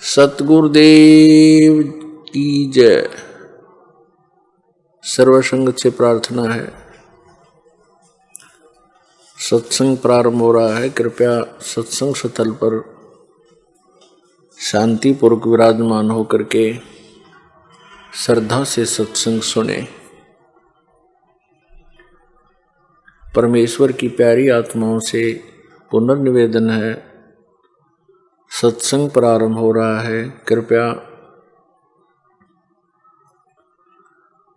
सतगुरुदेव की जय। सर्वसंग से प्रार्थना है। सत्संग प्रारंभ हो रहा है। कृपया सत्संग स्थल पर शांतिपूर्वक विराजमान होकर के श्रद्धा से सत्संग सुने। परमेश्वर की प्यारी आत्माओं से पुनर्निवेदन है, सत्संग प्रारंभ हो रहा है। कृपया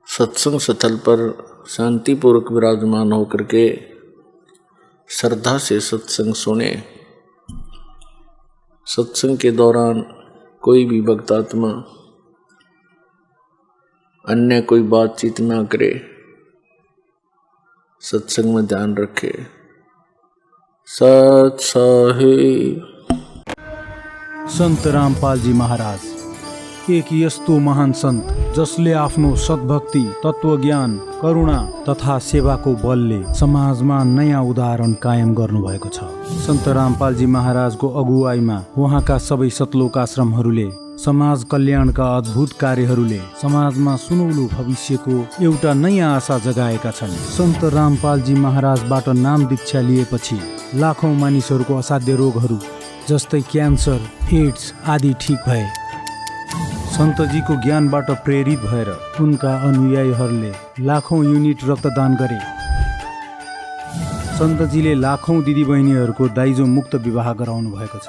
सत्संग स्थल पर शांतिपूर्वक विराजमान होकर के श्रद्धा से सत्संग सुने। सत्संग के दौरान कोई भी भक्तात्मा अन्य कोई बातचीत ना करे, सत्संग में ध्यान रखे। सत साहिब। संत रामपाल जी महाराज एक यस्तो महान सन्त जसले आफ्नो सद्भक्ति, तत्वज्ञान, करुणा तथा सेवाको बलले समाजमा नयाँ उदाहरण कायम गर्नुभएको छ। सन्त रामपाल जी महाराजको अगुवाईमा उहाँका सबै सतलोक आश्रमहरूले समाज कल्याणका अद्भुत कार्यहरूले समाजमा सुनौलो भविष्यको एउटा नयाँ आशा जगाएका छन्। सन्त रामपाल जी महाराजबाट नाम दीक्षा लिएपछि लाखौं मानिसहरूको असाध्य रोगहरू जस्तै क्यान्सर, एड्स आदि ठिक भए। सन्तजीको ज्ञानबाट प्रेरित भएर उनका अनुयायीहरूले लाखौं युनिट रक्तदान गरे। सन्तजीले लाखौं दिदीबहिनीहरूको दाइजो मुक्त विवाह गराउनु भएको छ।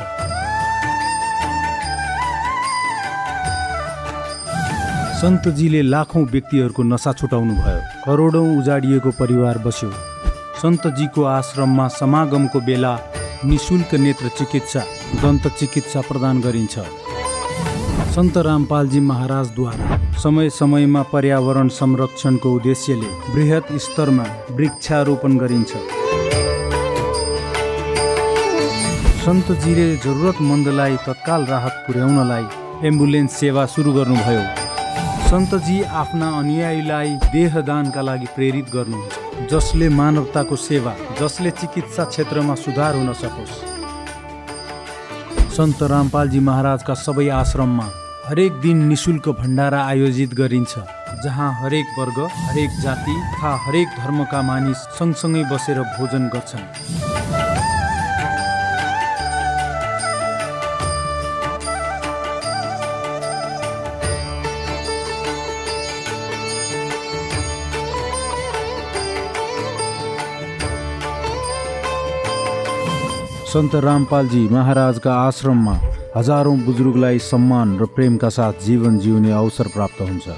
सन्तजीले लाखौं व्यक्तिहरूको नशा छुटाउनु भयो। करोडौं उजाडिएको परिवार बस्यो। सन्तजीको आश्रममा समागमको बेला निशुल्क नेत्र चिकित्सा, दन्त चिकित्सा प्रदान गरिन्छ। सन्त रामपालजी महाराजद्वारा समय समयमा पर्यावरण संरक्षणको उद्देश्यले बृहत स्तरमा वृक्षारोपण गरिन्छ। सन्तजीले जरुरतमन्दलाई तत्काल राहत पुर्याउनलाई एम्बुलेन्स सेवा सुरु गर्नुभयो। सन्तजी आफ्ना अनुयायीलाई देहदानका लागि प्रेरित गर्नुहुन्छ, जसले मानवताको सेवा, जसले चिकित्सा क्षेत्रमा सुधार हुन सकोस्। सन्त रामपालजी महाराजका सबै आश्रममा हरेक दिन निशुल्क भण्डारा आयोजित गरिन्छ, जहाँ हरेक वर्ग, हरेक जाति तथा हरेक धर्मका मानिस सँगसँगै बसेर भोजन गर्छन्। सन्त रामपालजी महाराजका आश्रममा हजारौं बुजुर्गलाई सम्मान र प्रेमका साथ जीवन जिउने अवसर प्राप्त हुन्छ।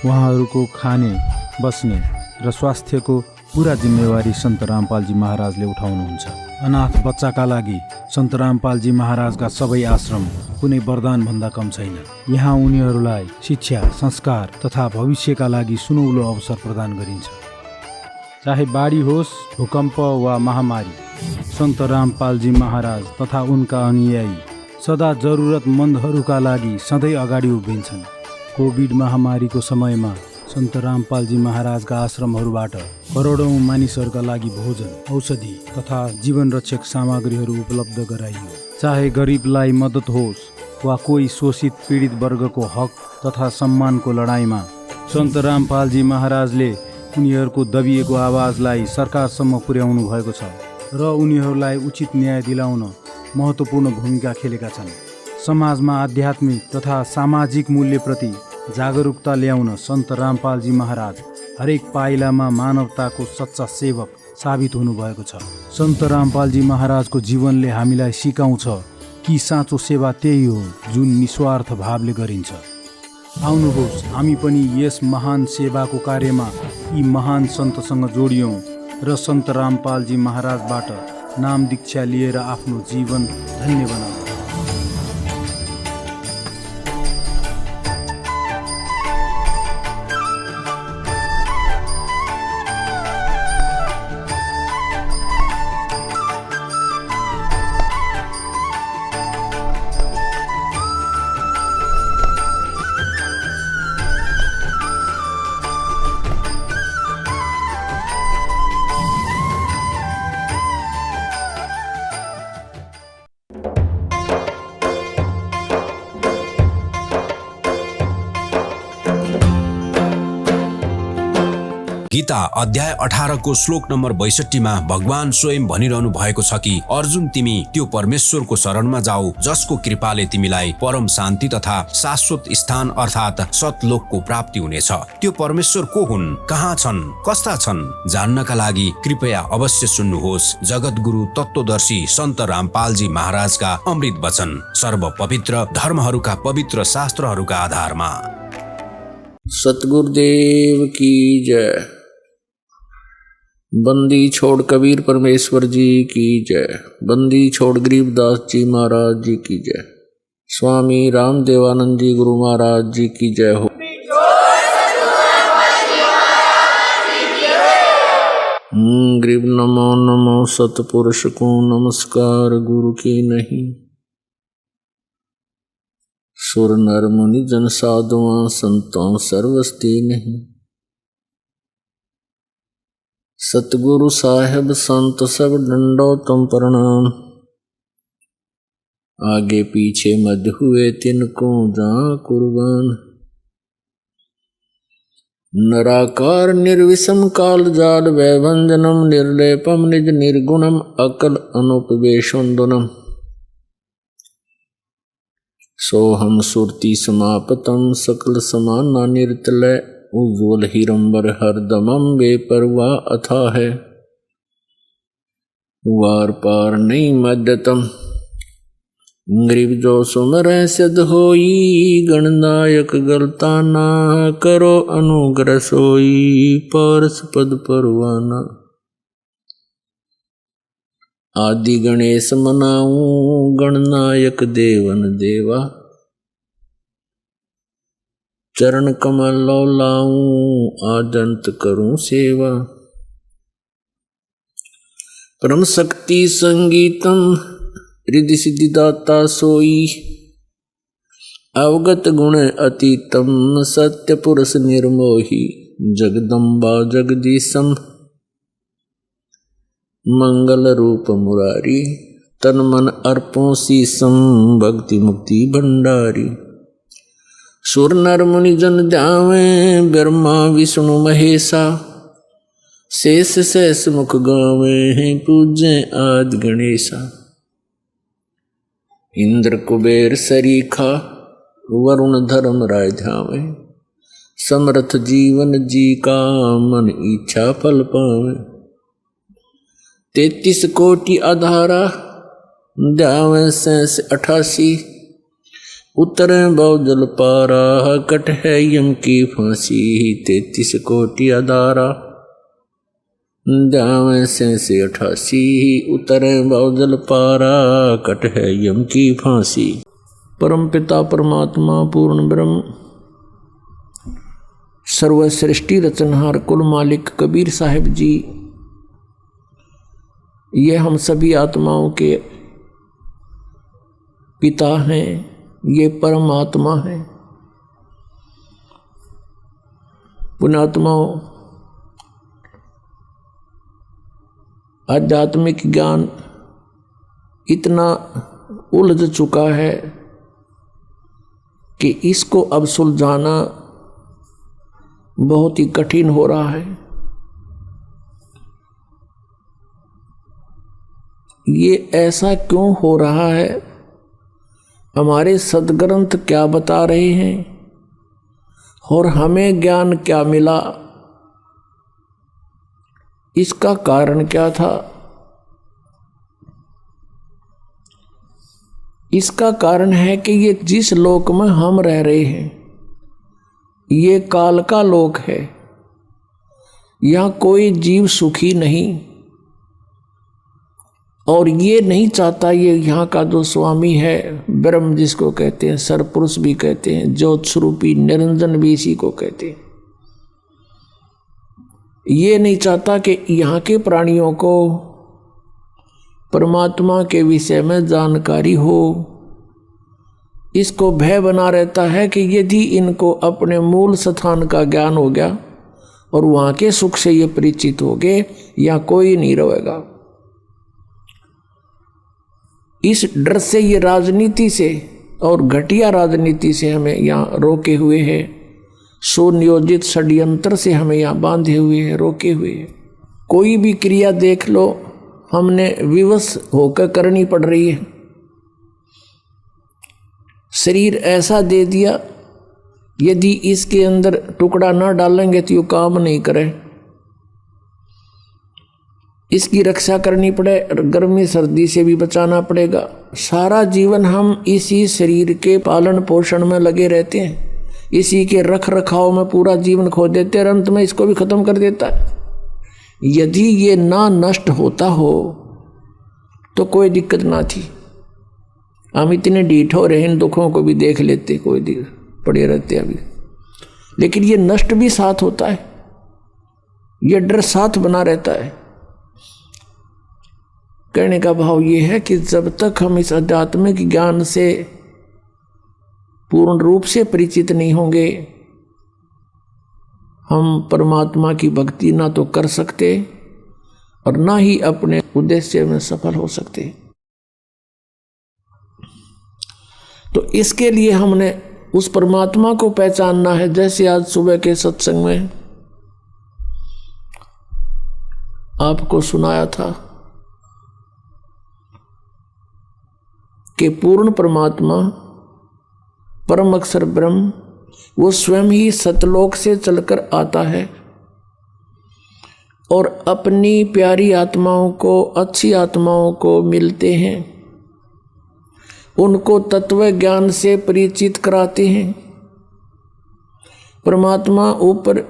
उहाँहरूको खाने, बस्ने र स्वास्थ्यको पुरा जिम्मेवारी सन्त रामपालजी महाराजले उठाउनुहुन्छ। अनाथ बच्चाका लागि सन्त रामपालजी महाराजका सबै आश्रम कुनै वरदान भन्दा कम छैन। यहाँ उनीहरूलाई शिक्षा, संस्कार तथा भविष्यका लागि सुनौलो अवसर प्रदान गरिन्छ। चाहे बाढी होस्, भूकम्प वा महामारी, सन्त रामपालजी महाराज तथा उनका अनुयायी सदा जरुरतमन्दहरूका लागि सधैँ अगाडि उभिन्छन्। कोभिड महामारीको समयमा सन्त रामपालजी महाराजका आश्रमहरूबाट करोडौं मानिसहरूका लागि भोजन, औषधि तथा जीवन रक्षक सामग्रीहरू उपलब्ध गराइयो। चाहे गरिबलाई मद्दत होस् वा कोही शोषित पीडित वर्गको हक तथा सम्मानको लडाइँमा सन्त रामपालजी महाराजले उनीहरूको दबिएको आवाजलाई सरकारसम्म पुर्याउनु भएको छ र उनीहरूलाई उचित न्याय दिलाउन महत्त्वपूर्ण भूमिका खेलेका छन्। समाजमा आध्यात्मिक तथा सामाजिक मूल्यप्रति जागरुकता ल्याउन सन्त रामपालजी महाराज हरेक पाइलामा मानवताको सच्चा सेवक साबित हुनुभएको छ। सन्त रामपालजी महाराजको जीवनले हामीलाई सिकाउँछ कि साँचो सेवा त्यही हो जुन निस्वार्थ भावले गरिन्छ। आउनुहोस् हामी पनि यस महान सेवाको कार्यमा यी महान सन्तसँग जोडियौँ र सन्त रामपालजी महाराजबाट नाम दीक्षा लिएर आफ्नो जीवन धन्य बनाऊ। गीता अध्याय 18 को श्लोक नम्बर 62 मा भगवान स्वयं भनिरहनु भएको छ कि अर्जुन तिमी त्यो परमेश्वरको शरणमा जाऊ जसको कृपाले तिमीलाई परम शान्ति तथा शाश्वत स्थान अर्थात् सतलोकको प्राप्ति हुनेछ। त्यो परमेश्वर को हुन्, कहाँ छन्, कस्ता छन् जान्नका लागि कृपया अवश्य सुन्नुहोस् जगतगुरु तत्त्वदर्शी सन्त रामपालजी महाराजका अमृत वचन सर्व पवित्र धर्महरूका पवित्र शास्त्रहरूका आधारमा। सतगुरुदेव की जय। बंदी छोड़ कबीर परमेश्वर जी की जय। बंदी छोड़ गरीबदास जी महाराज जी की जय। स्वामी रामदेवानंद जी गुरु महाराज जी की जय हो। गरीब नमो नमो सतपुरुष को नमस्कार गुरु की नहीं। सुर नर मुनि जन साधुआं संतों सर्वस्ती नहीं। सतगुरु साहेब संत सब डंडो तुम प्रणाम। आगे पीछे मध्य हुए तिनको जा कुर्बान। नराकार निर्विषम काल जाल वैभंजनम निर्लेपम निज निर्गुणम अकल अनुपवेशोन्दनम। सोहम सुरति समापतम सकल समाना निर्तलय उज्ज्वल हिरंबर हरदमम बेपरवाह अथा है। वार पार नहीं मध्यतम गरीब जो सुमर सिद्ध होई। गणनायक गलता ना करो अनुग्रह सोई पारस पद परवाना। आदि गणेश मनाऊं गणनायक देवन देवा। चरण कमल लो लाऊं आदंत करूं सेवा। परम शक्ति संगीतम रिद्धि सिद्धि दाता सोई। अवगत गुण अतीतम सत्य पुरुष निर्मोही। जगदम्बा जगदीशम मंगल रूप मुरारी। तन मन अर्पों शीसम भक्ति मुक्ति भंडारी। सुर नर मुनि जन ध्यावे ब्रह्मा विष्णु महेशा। शेष शेष मुख गावे पूजे आदि गणेशा। इंद्र कुबेर सरीखा वरुण धर्म राय ध्यावे। समर्थ जीवन जी का मन इच्छा फल पावे। 33 कोटि आधारा ध्यावे 88। उतरे बहुजल पारा कट है यम की फांसी। 33 कोटि आधारा ध्यावे 88। उतरे बहुजल पारा कट है यम की फांसी। परम पिता परमात्मा पूर्ण ब्रह्म सर्व सृष्टि रचनहार कुल मालिक कबीर साहिब जी ये हम सभी आत्माओं के पिता हैं। ये परमात्मा है। पुण्यात्माओं आध्यात्मिक ज्ञान इतना उलझ चुका है कि इसको अब सुलझाना बहुत ही कठिन हो रहा है। ये ऐसा क्यों हो रहा है? हमारे सद्ग्रंथ क्या बता रहे हैं और हमें ज्ञान क्या मिला? इसका कारण क्या था? इसका कारण है कि ये जिस लोक में हम रह रहे हैं ये काल का लोक है। यहाँ कोई जीव सुखी नहीं और ये नहीं चाहता। ये यहाँ का जो स्वामी है ब्रह्म जिसको कहते हैं, सरपुरुष भी कहते हैं, ज्योत स्वरूपी निरंजन भी इसी को कहते हैं। ये नहीं चाहता कि यहाँ के प्राणियों को परमात्मा के विषय में जानकारी हो। इसको भय बना रहता है कि यदि इनको अपने मूल स्थान का ज्ञान हो गया और वहाँ के सुख से ये परिचित हो गए, यहाँ कोई नहीं रहेगा। इस डर से ये राजनीति से और घटिया राजनीति से हमें यहाँ रोके हुए है। सुनियोजित षड्यंत्र से हमें यहाँ बांधे हुए हैं, रोके हुए हैं। कोई भी क्रिया देख लो, हमने विवश होकर करनी पड़ रही है। शरीर ऐसा दे दिया, यदि इसके अंदर टुकड़ा ना डालेंगे तो ये काम नहीं करे। इसकी रक्षा करनी पड़े, गर्मी सर्दी से भी बचाना पड़ेगा। सारा जीवन हम इसी शरीर के पालन पोषण में लगे रहते हैं, इसी के रख रखाव में पूरा जीवन खो देते हैं, अंत में इसको भी खत्म कर देता है। यदि ये ना नष्ट होता हो तो कोई दिक्कत ना थी। हम इतने ढीठ हो रहे हैं, इन दुखों को भी देख लेते, कोई पड़े रहते अभी। लेकिन ये नष्ट भी साथ होता है, ये डर साथ बना रहता है। कहने का भाव ये है कि जब तक हम इस आध्यात्मिक ज्ञान से पूर्ण रूप से परिचित नहीं होंगे, हम परमात्मा की भक्ति ना तो कर सकते और ना ही अपने उद्देश्य में सफल हो सकते। तो इसके लिए हमने उस परमात्मा को पहचानना है। जैसे आज सुबह के सत्संग में आपको सुनाया था कि पूर्ण परमात्मा परम अक्षर ब्रह्म वो स्वयं ही सतलोक से चलकर आता है और अपनी प्यारी आत्माओं को, अच्छी आत्माओं को मिलते हैं, उनको तत्व ज्ञान से परिचित कराते हैं। परमात्मा ऊपर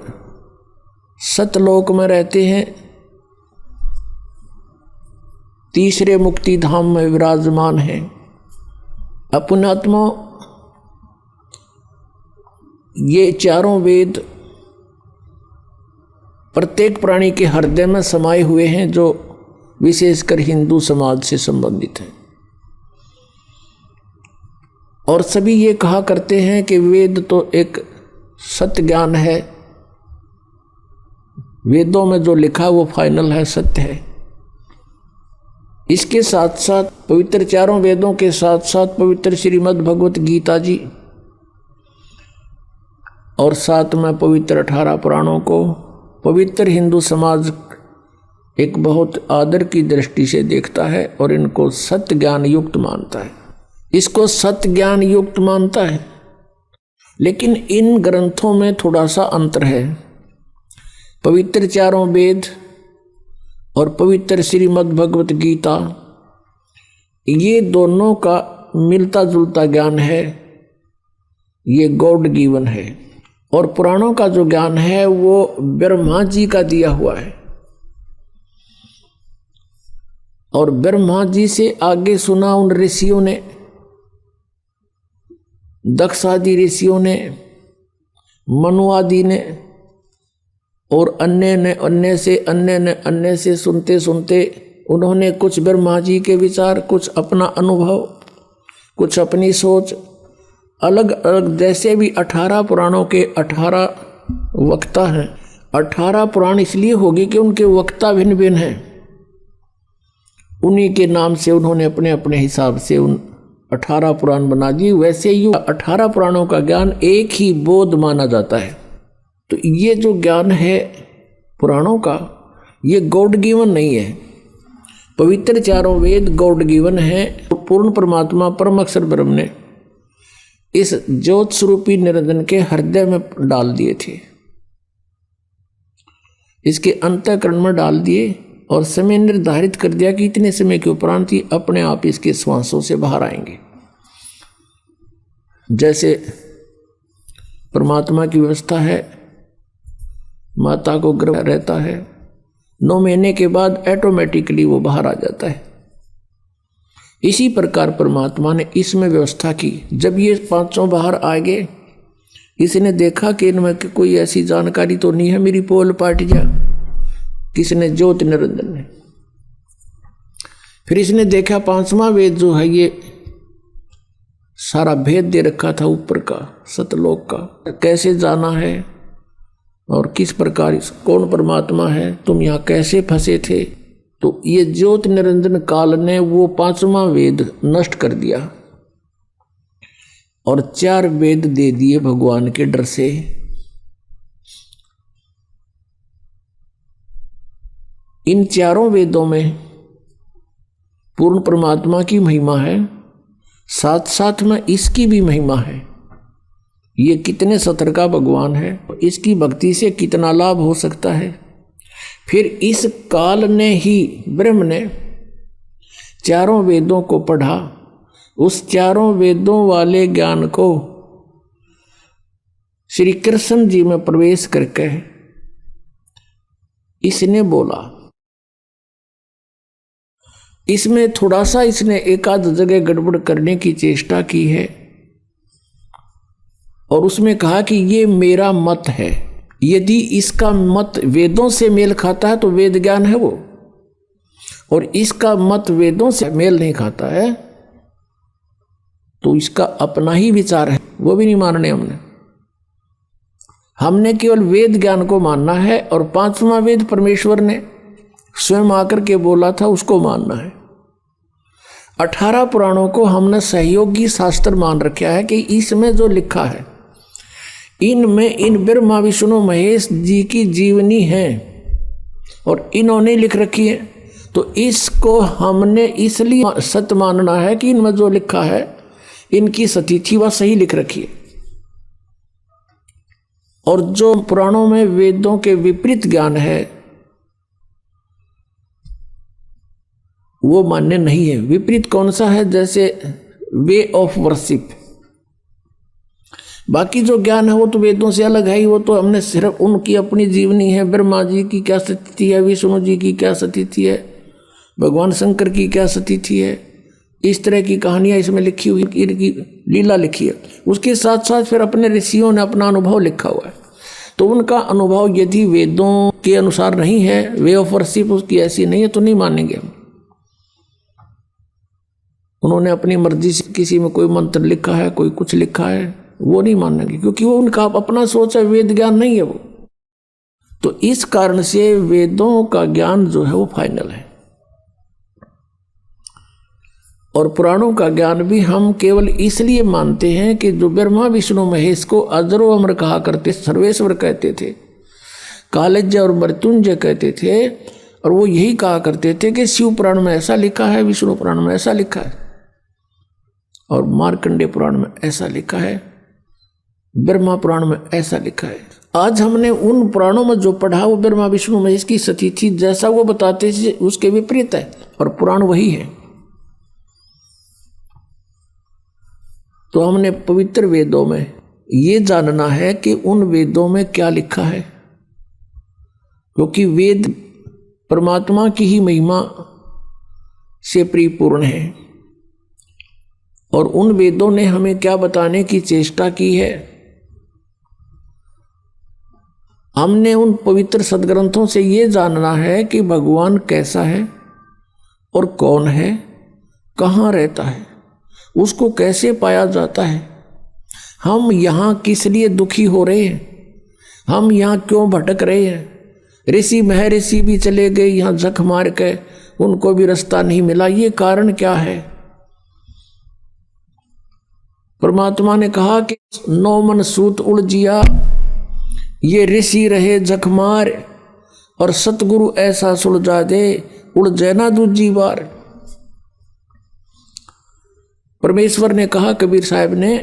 सतलोक में रहते हैं, तीसरे मुक्ति धाम में विराजमान है। पुण्यात्मा, ये चारों वेद प्रत्येक प्राणी के हृदय में समाये हुए हैं, जो विशेषकर हिंदू समाज से संबंधित है। और सभी ये कहा करते हैं कि वेद तो एक सत्य ज्ञान है, वेदों में जो लिखा वो फाइनल है, सत्य है। इसके साथ साथ पवित्र चारों वेदों के साथ साथ पवित्र श्रीमद् भगवत गीता जी और साथ में पवित्र 18 पुराणों को पवित्र हिंदू समाज एक बहुत आदर की दृष्टि से देखता है और इनको सत्य ज्ञान युक्त मानता है। इसको सत्य ज्ञान युक्त मानता है। लेकिन इन ग्रंथों में थोड़ा सा अंतर है। पवित्र चारों वेद और पवित्र श्रीमद् भगवत गीता, ये दोनों का मिलता जुलता ज्ञान है, ये गॉड गिवन है। और पुराणों का जो ज्ञान है वो ब्रह्मा जी का दिया हुआ है। और ब्रह्मा जी से आगे सुना उन ऋषियों ने, दक्ष आदि ऋषियों ने, मनु आदि ने और अन्य से सुनते सुनते उन्होंने कुछ ब्रह्मा जी के विचार, कुछ अपना अनुभव, कुछ अपनी सोच, अलग अलग, जैसे भी 18 पुराणों के 18 वक्ता हैं। 18 पुराण इसलिए होगी कि उनके वक्ता भिन्न भिन्न हैं। उन्हीं के नाम से उन्होंने अपने अपने हिसाब से उन 18 पुराण बना दिए। वैसे ही 18 पुराणों का ज्ञान एक ही बोध माना जाता है। तो ये जो ज्ञान है पुराणों का, ये गॉड गिवन नहीं है। पवित्र चारों वेद गॉड गिवन है। पूर्ण परमात्मा परम अक्षर ब्रह्म ने इस ज्योत स्वरूपी निरंजन के हृदय में डाल दिए थे, इसके अंतःकरण में डाल दिए और समय निर्धारित कर दिया कि इतने समय के उपरांत ही अपने आप इसके श्वासों से बाहर आएंगे। जैसे परमात्मा की व्यवस्था है, माता को गर्भ रहता है, 9 महीने के बाद ऑटोमेटिकली वो बाहर आ जाता है। इसी प्रकार परमात्मा ने इसमें व्यवस्था की। जब ये 5 बाहर आ गए, इसने देखा कि इनमें कोई ऐसी जानकारी तो नहीं है मेरी पोल पाट जा। किसने? ज्योत निरंजन ने। फिर इसने देखा 5वां वेद जो है ये सारा भेद दे रखा था ऊपर का, सतलोक का, कैसे जाना है और किस प्रकार, कौन परमात्मा है, तुम यहाँ कैसे फंसे थे। तो ये ज्योत निरंजन काल ने वो 5वां वेद नष्ट कर दिया और 4 वेद दे दिए भगवान के डर से। इन चारों वेदों में पूर्ण परमात्मा की महिमा है, साथ साथ में इसकी भी महिमा है। ये कितने सतर का भगवान है, इसकी भक्ति से कितना लाभ हो सकता है। फिर इस काल ने ही ब्रह्म ने चारों वेदों को पढ़ा, उस चारों वेदों वाले ज्ञान को श्री कृष्ण जी में प्रवेश करके इसने बोला। इसमें थोड़ा सा इसने एक आध जगह गड़बड़ करने की चेष्टा की है और उसमें कहा कि ये मेरा मत है। यदि इसका मत वेदों से मेल खाता है तो वेद ज्ञान है वो, और इसका मत वेदों से मेल नहीं खाता है तो इसका अपना ही विचार है, वो भी नहीं मानने हमने केवल वेद ज्ञान को मानना है, और पांचवा वेद परमेश्वर ने स्वयं आकर के बोला था उसको मानना है। 18 पुराणों को हमने सहयोगी शास्त्र मान रखा है कि इसमें जो लिखा है इनमें इन ब्रह्मा विष्णु महेश जी की जीवनी है और इन्होंने लिख रखी है, तो इसको हमने इसलिए सत्य मानना है कि इनमें जो लिखा है इनकी सतीथि वह सही लिख रखी है। और जो पुराणों में वेदों के विपरीत ज्ञान है वो मान्य नहीं है। विपरीत कौन सा है? जैसे वे ऑफ वर्शिप। बाकी जो ज्ञान है वो तो वेदों से अलग है ही, वो तो हमने सिर्फ उनकी अपनी जीवनी है, ब्रह्मा जी की क्या स्थिति है, विष्णु जी की क्या स्थिति है, भगवान शंकर की क्या स्थिति है, इस तरह की कहानियां इसमें लिखी हुई, इनकी लीला लिखी है। उसके साथ साथ फिर अपने ऋषियों ने अपना अनुभव लिखा हुआ है, तो उनका अनुभव यदि वेदों के अनुसार नहीं है, वे ऑफ वर्शिप उसकी ऐसी नहीं है तो नहीं मानेंगे हम। उन्होंने अपनी मर्जी से किसी में कोई मंत्र लिखा है, कोई कुछ लिखा है, वो नहीं मानेंगे क्योंकि वो उनका अपना सोच है, वेद ज्ञान नहीं है वो। तो इस कारण से वेदों का ज्ञान जो है वो फाइनल है, और पुराणों का ज्ञान भी हम केवल इसलिए मानते हैं कि जो ब्रह्मा विष्णु महेश को अजरो अमर कहा करते, सर्वेश्वर कहते थे, कालज्य और मृत्युंजय कहते थे, और वो यही कहा करते थे कि शिव पुराण में ऐसा लिखा है, विष्णु पुराण में ऐसा लिखा है, और मार्कंडेय पुराण में ऐसा लिखा है, ब्रह्मा पुराण में ऐसा लिखा है। आज हमने उन पुराणों में जो पढ़ा वो ब्रह्मा विष्णु महेश की स्थिति जैसा वो बताते थे उसके विपरीत है, और पुराण वही है। तो हमने पवित्र वेदों में ये जानना है कि उन वेदों में क्या लिखा है, क्योंकि वेद परमात्मा की ही महिमा से परिपूर्ण है, और उन वेदों ने हमें क्या बताने की चेष्टा की है। हमने उन पवित्र सदग्रंथों से ये जानना है कि भगवान कैसा है और कौन है, कहाँ रहता है, उसको कैसे पाया जाता है, हम यहाँ किस लिए दुखी हो रहे हैं, हम यहाँ क्यों भटक रहे हैं। ऋषि महर्षि भी चले गए यहाँ जख मार के, उनको भी रास्ता नहीं मिला, ये कारण क्या है। परमात्मा ने कहा कि 9 मन सूत उलझिया, ये ऋषि रहे जखमार, और सतगुरु ऐसा सुलझा दे, उलझे ना दूजी बार। परमेश्वर ने कहा कबीर साहब ने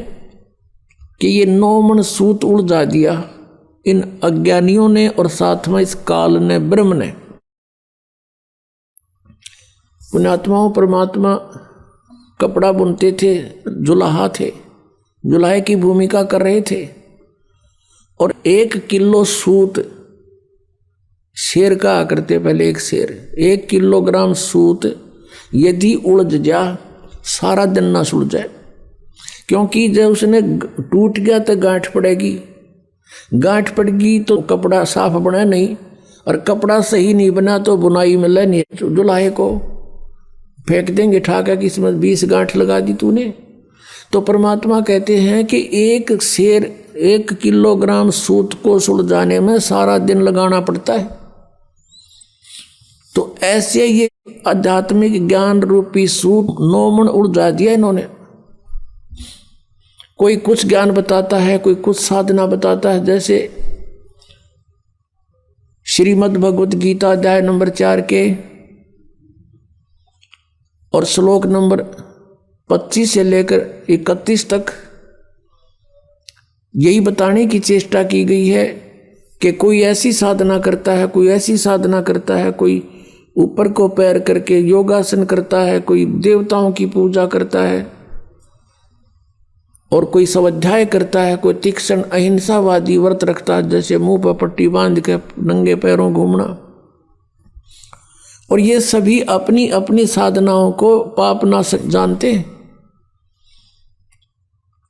कि ये 9 मन सूत उलझा दिया इन अज्ञानियों ने, और साथ में इस काल ने, ब्रह्म ने। पुण्यात्माओं, परमात्मा कपड़ा बुनते थे, जुलाहा थे, जुलाहे की भूमिका कर रहे थे, और 1 किलो सूत शेर का करते, पहले एक शेर 1 किलोग्राम सूत यदि उलझ जा सारा दिन ना सुलझे, क्योंकि जब उसने टूट गया तो गांठ पड़ेगी, गांठ पड़ेगी तो कपड़ा साफ बना नहीं, और कपड़ा सही नहीं बना तो बुनाई मिले नहीं, जुलाहे को फेंक देंगे ठाका कि इसमें 20 गांठ लगा दी तूने। तो परमात्मा कहते हैं कि एक शेर 1 किलोग्राम सूत को सुलझाने में सारा दिन लगाना पड़ता है। तो ऐसे ये आध्यात्मिक ज्ञान रूपी सूत 9 मन उलझा दिया इन्होंने। कोई कुछ ज्ञान बताता है, कोई कुछ साधना बताता है। जैसे श्रीमद् भगवत गीता अध्याय नंबर 4 के और श्लोक नंबर 25 से लेकर 31 तक यही बताने की चेष्टा की गई है कि कोई ऐसी साधना करता है, कोई ऐसी साधना करता है, कोई ऊपर को पैर करके योगासन करता है, कोई देवताओं की पूजा करता है और कोई स्वाध्याय करता है, कोई तीक्ष्ण अहिंसावादी व्रत रखता है, जैसे मुंह पर पट्टी बांध के नंगे पैरों घूमना। और ये सभी अपनी अपनी साधनाओं को पाप ना जानते।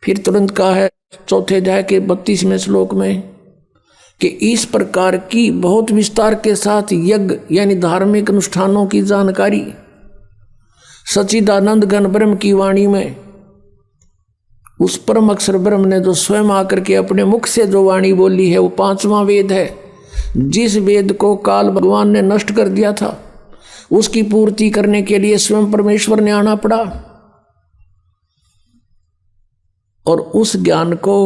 फिर तुरंत कहा है चौथे अध्याय के 32वें श्लोक में कि इस प्रकार की बहुत विस्तार के साथ यज्ञ यानी धार्मिक अनुष्ठानों की जानकारी सच्चिदानंद घन ब्रह्म की वाणी में उस परम अक्षर ब्रह्म ने जो स्वयं आकर के अपने मुख से जो वाणी बोली है, वो 5वां वेद है। जिस वेद को काल भगवान ने नष्ट कर दिया था, उसकी पूर्ति करने के लिए स्वयं परमेश्वर ने आना पड़ा और उस ज्ञान को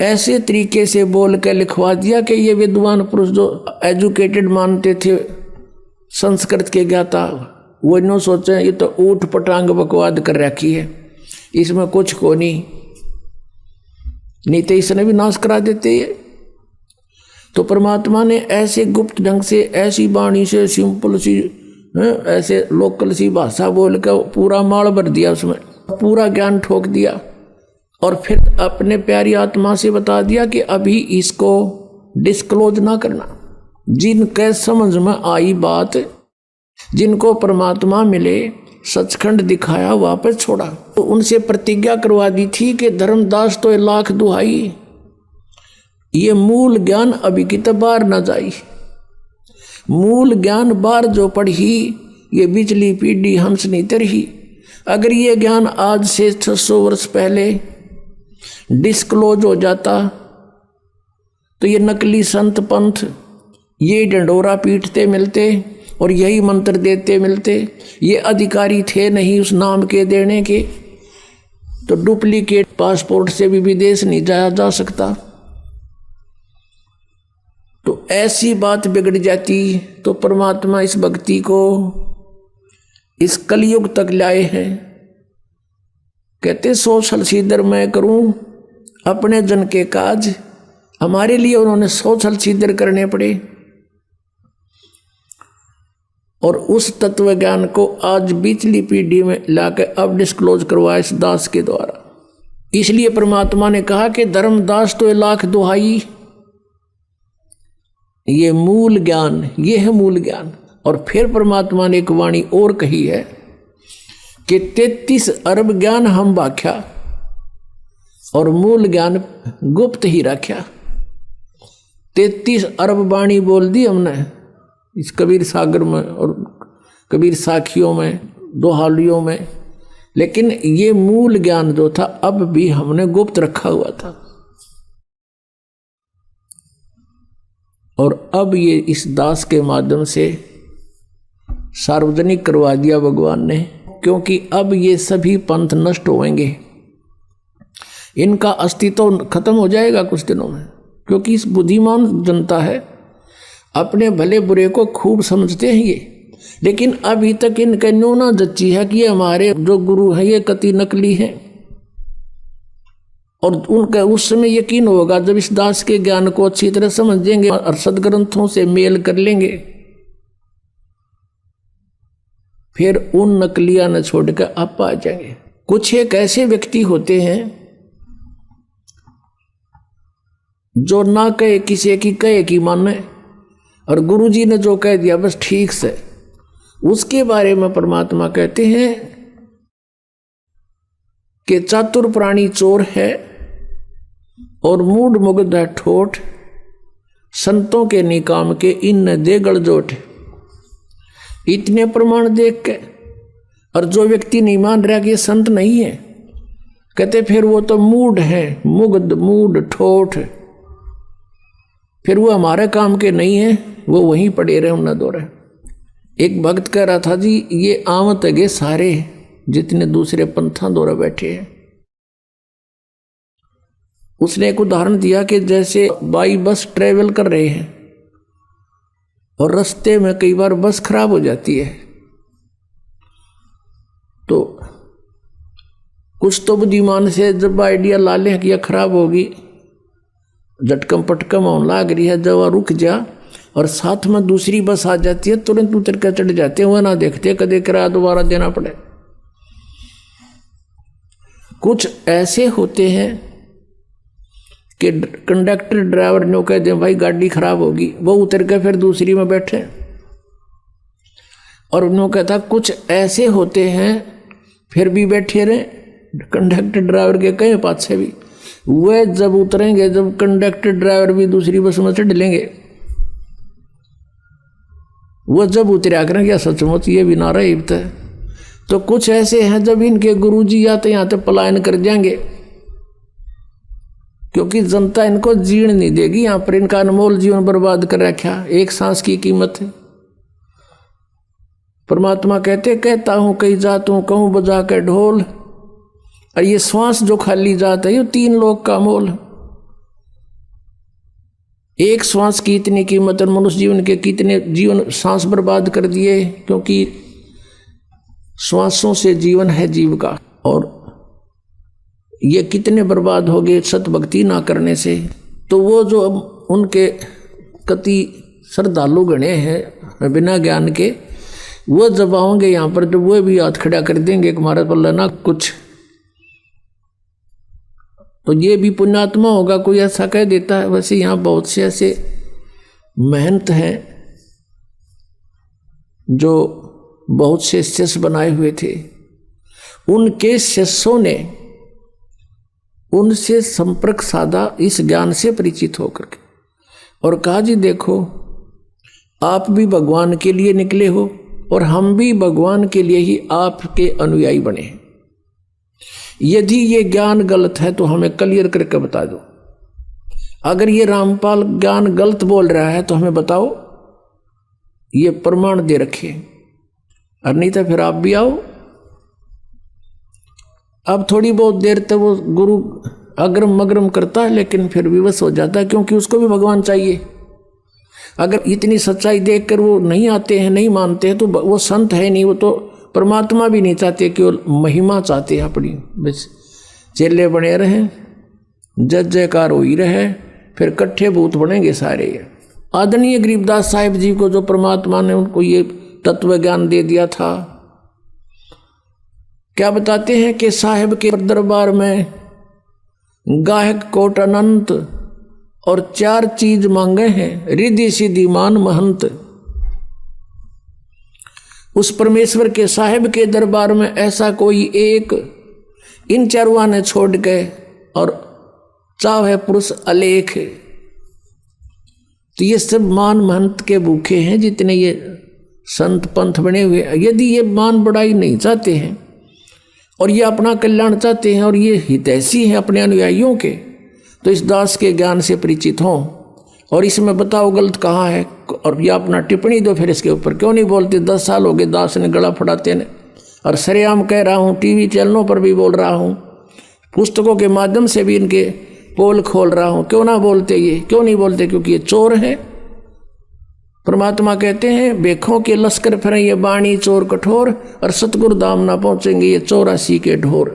ऐसे तरीके से बोल के लिखवा दिया कि ये विद्वान पुरुष जो एजुकेटेड मानते थे संस्कृत के ज्ञाता, वो नो सोचे ये तो ऊट पटांग बकवाद कर रखी है, इसमें कुछ को नहीं तो इसने भी नाश करा देते ये। तो परमात्मा ने ऐसे गुप्त ढंग से, ऐसी वाणी से, सिंपल सी ऐसे लोकल सी भाषा बोल के पूरा माल भर दिया, उसमें पूरा ज्ञान ठोक दिया और फिर अपने प्यारी आत्मा से बता दिया कि अभी इसको डिस्क्लोज ना करना। जिनके समझ में आई बात, जिनको परमात्मा मिले, सचखंड दिखाया, वापस छोड़ा, तो उनसे प्रतिज्ञा करवा दी थी कि धर्मदास तो 1,00,000 दुहाई, ये मूल ज्ञान अभी की तो बाहर न जाई। मूल ज्ञान बाहर जो पढ़ी, ये बिजली पीढ़ी हंस नहीं तरही। अगर ये ज्ञान आज से 600 वर्ष पहले डिस्क्लोज हो जाता तो ये नकली संत पंथ ये डंडोरा पीटते मिलते और यही मंत्र देते मिलते। ये अधिकारी थे नहीं उस नाम के देने के, तो डुप्लीकेट पासपोर्ट से भी विदेश नहीं जाया जा सकता। तो ऐसी बात बिगड़ जाती। तो परमात्मा इस भक्ति को इस कलयुग तक लाए हैं। कहते 100 साल सीधर मैं करूं अपने जन के काज, हमारे लिए उन्होंने 100 साल सीधर करने पड़े और उस तत्व ज्ञान को आज बीचली पीढ़ी में लाकर अब डिस्क्लोज करवाया इस दास के द्वारा। इसलिए परमात्मा ने कहा कि धर्मदास तो 1,00,000 दुहाई, ये मूल ज्ञान, ये है मूल ज्ञान। और फिर परमात्मा ने एक वाणी और कही है कि 33 अरब ज्ञान हम व्याख्या और मूल ज्ञान गुप्त ही रख्या। 33 अरब वाणी बोल दी हमने इस कबीर सागर में और कबीर साखियों में, दोहालियों में, लेकिन ये मूल ज्ञान जो था अब भी हमने गुप्त रखा हुआ था और अब ये इस दास के माध्यम से सार्वजनिक करवा दिया भगवान ने। क्योंकि अब ये सभी पंथ नष्ट होंगे, इनका अस्तित्व खत्म हो जाएगा कुछ दिनों में। क्योंकि इस बुद्धिमान जनता है, अपने भले बुरे को खूब समझते हैं ये, लेकिन अभी तक इनका न्योना जच्ची है कि ये हमारे जो गुरु हैं ये कति नकली हैं। और उनका उस समय यकीन होगा जब इस दास के ज्ञान को अच्छी तरह समझेंगे और सदग्रंथों से मेल कर लेंगे, फिर उन नकलियां न छोड़कर आप आ जाएंगे। कुछ एक ऐसे व्यक्ति होते हैं जो ना कहे किसी की कहे की माने, और गुरुजी ने जो कह दिया बस ठीक से। उसके बारे में परमात्मा कहते हैं कि चातुर प्राणी चोर है और मूड मुग्ध है ठोठ, संतों के निकाम के इन दे गड़जोट। इतने प्रमाण देख के और जो व्यक्ति नहीं मान रहा कि ये संत नहीं है, कहते फिर वो तो मूड है, मुग्ध मूड ठोठ, फिर वो हमारे काम के नहीं है, वो वहीं पड़े रहे उन्ना दौरे। एक भक्त कह रहा था जी ये आमत है सारे जितने दूसरे पंथा दौरे बैठे हैं। उसने एक उदाहरण दिया कि जैसे बाई बस ट्रेवल कर रहे हैं और रास्ते में कई बार बस खराब हो जाती है, तो कुछ तो बुद्धिमान से जब आइडिया ला लें कि यह खराब होगी, झटकम पटकम होने लग रही है, जब वह रुक जा और साथ में दूसरी बस आ जाती है, तुरंत उतर कर चढ़ जाते हैं, वह ना देखते कदे किराया दोबारा देना पड़े। कुछ ऐसे होते हैं कि कंडक्टर ड्राइवर ने कह दे भाई गाड़ी खराब होगी, वो उतर के फिर दूसरी में बैठे। और उन्होंने कहता कुछ ऐसे होते हैं फिर भी बैठे रहे, कंडक्टर ड्राइवर के कहीं पाछे भी, वह जब उतरेंगे, जब कंडक्टर ड्राइवर भी दूसरी बस में चढ़ लेंगे, वह जब उतरा करें क्या सचमुच ये भी नारा हिबता है। तो कुछ ऐसे हैं जब इनके गुरुजी या तो यहाँ तो पलायन कर जाएंगे, क्योंकि जनता इनको जीण नहीं देगी, यहाँ पर इनका अनमोल जीवन बर्बाद कर रखा, एक सांस की कीमत है। परमात्मा कहता हूं कई जातों कहूं बजा के ढोल, और ये श्वास जो खाली जाता है ये 3 लोक का मोल। एक श्वास की इतनी कीमत, और मनुष्य जीवन के कितने जीवन सांस बर्बाद कर दिए, क्योंकि श्वासों से जीवन है जीव का, और ये कितने बर्बाद हो गए सत भक्ति ना करने से। तो वो जो उनके कति श्रद्धालु गणे हैं बिना ज्ञान के, वो जब आओगे यहाँ पर तो वो भी हाथ खड़ा कर देंगे कि हमारे पल्ला ना कुछ, तो ये भी पुण्यात्मा होगा कोई ऐसा कह देता है। वैसे यहाँ बहुत से ऐसे महंत हैं जो बहुत से शिष्य बनाए हुए थे, उनके शिष्यों ने उनसे संपर्क साधा इस ज्ञान से परिचित होकर के, और कहा जी देखो आप भी भगवान के लिए निकले हो और हम भी भगवान के लिए ही आपके अनुयायी बने हैं। यदि ये ज्ञान गलत है तो हमें क्लियर करके बता दो, अगर ये रामपाल ज्ञान गलत बोल रहा है तो हमें बताओ, ये प्रमाण दे रखे, और नहीं तो फिर आप भी आओ। अब थोड़ी बहुत देर तक वो गुरु अग्रम मग्रम करता है, लेकिन फिर विवश हो जाता है, क्योंकि उसको भी भगवान चाहिए। अगर इतनी सच्चाई देखकर वो नहीं आते हैं, नहीं मानते हैं, तो वो संत है नहीं, वो तो परमात्मा भी नहीं चाहते, केवल महिमा चाहते हैं अपनी। बस चेले बने रहें, जय जयकार हो ही रहे, फिर कट्ठे भूत बनेंगे सारे। आदरणीय गरीबदास साहिब जी को जो परमात्मा ने उनको ये तत्व ज्ञान दे दिया था, क्या बताते हैं कि साहिब के दरबार में गाहक कोट अनंत और 4 चीज मांगे हैं, रिद्धि सिद्धि मान महंत। उस परमेश्वर के साहिब के दरबार में ऐसा कोई एक इन चारों ने छोड़ गए, और चाव है पुरुष अलेख। तो ये सब मान महंत के भूखे हैं जितने ये संत पंथ बने हुए। यदि ये मान बढ़ाई नहीं चाहते हैं और ये अपना कल्याण चाहते हैं और ये हितैषी हैं अपने अनुयायियों के, तो इस दास के ज्ञान से परिचित हों और इसमें बताओ गलत कहाँ है, और ये अपना टिप्पणी दो फिर इसके ऊपर। क्यों नहीं बोलते? 10 साल हो गए दास ने गला फड़ाते ने, और सरेआम कह रहा हूँ, टीवी चैनलों पर भी बोल रहा हूँ, पुस्तकों के माध्यम से भी इनके पोल खोल रहा हूँ। क्यों ना बोलते? ये क्यों नहीं बोलते? क्योंकि ये चोर हैं। परमात्मा कहते हैं बेखों के लश्कर फिरें ये बाणी चोर कठोर, और सतगुरु धाम ना पहुंचेंगे ये 84 के ढोर।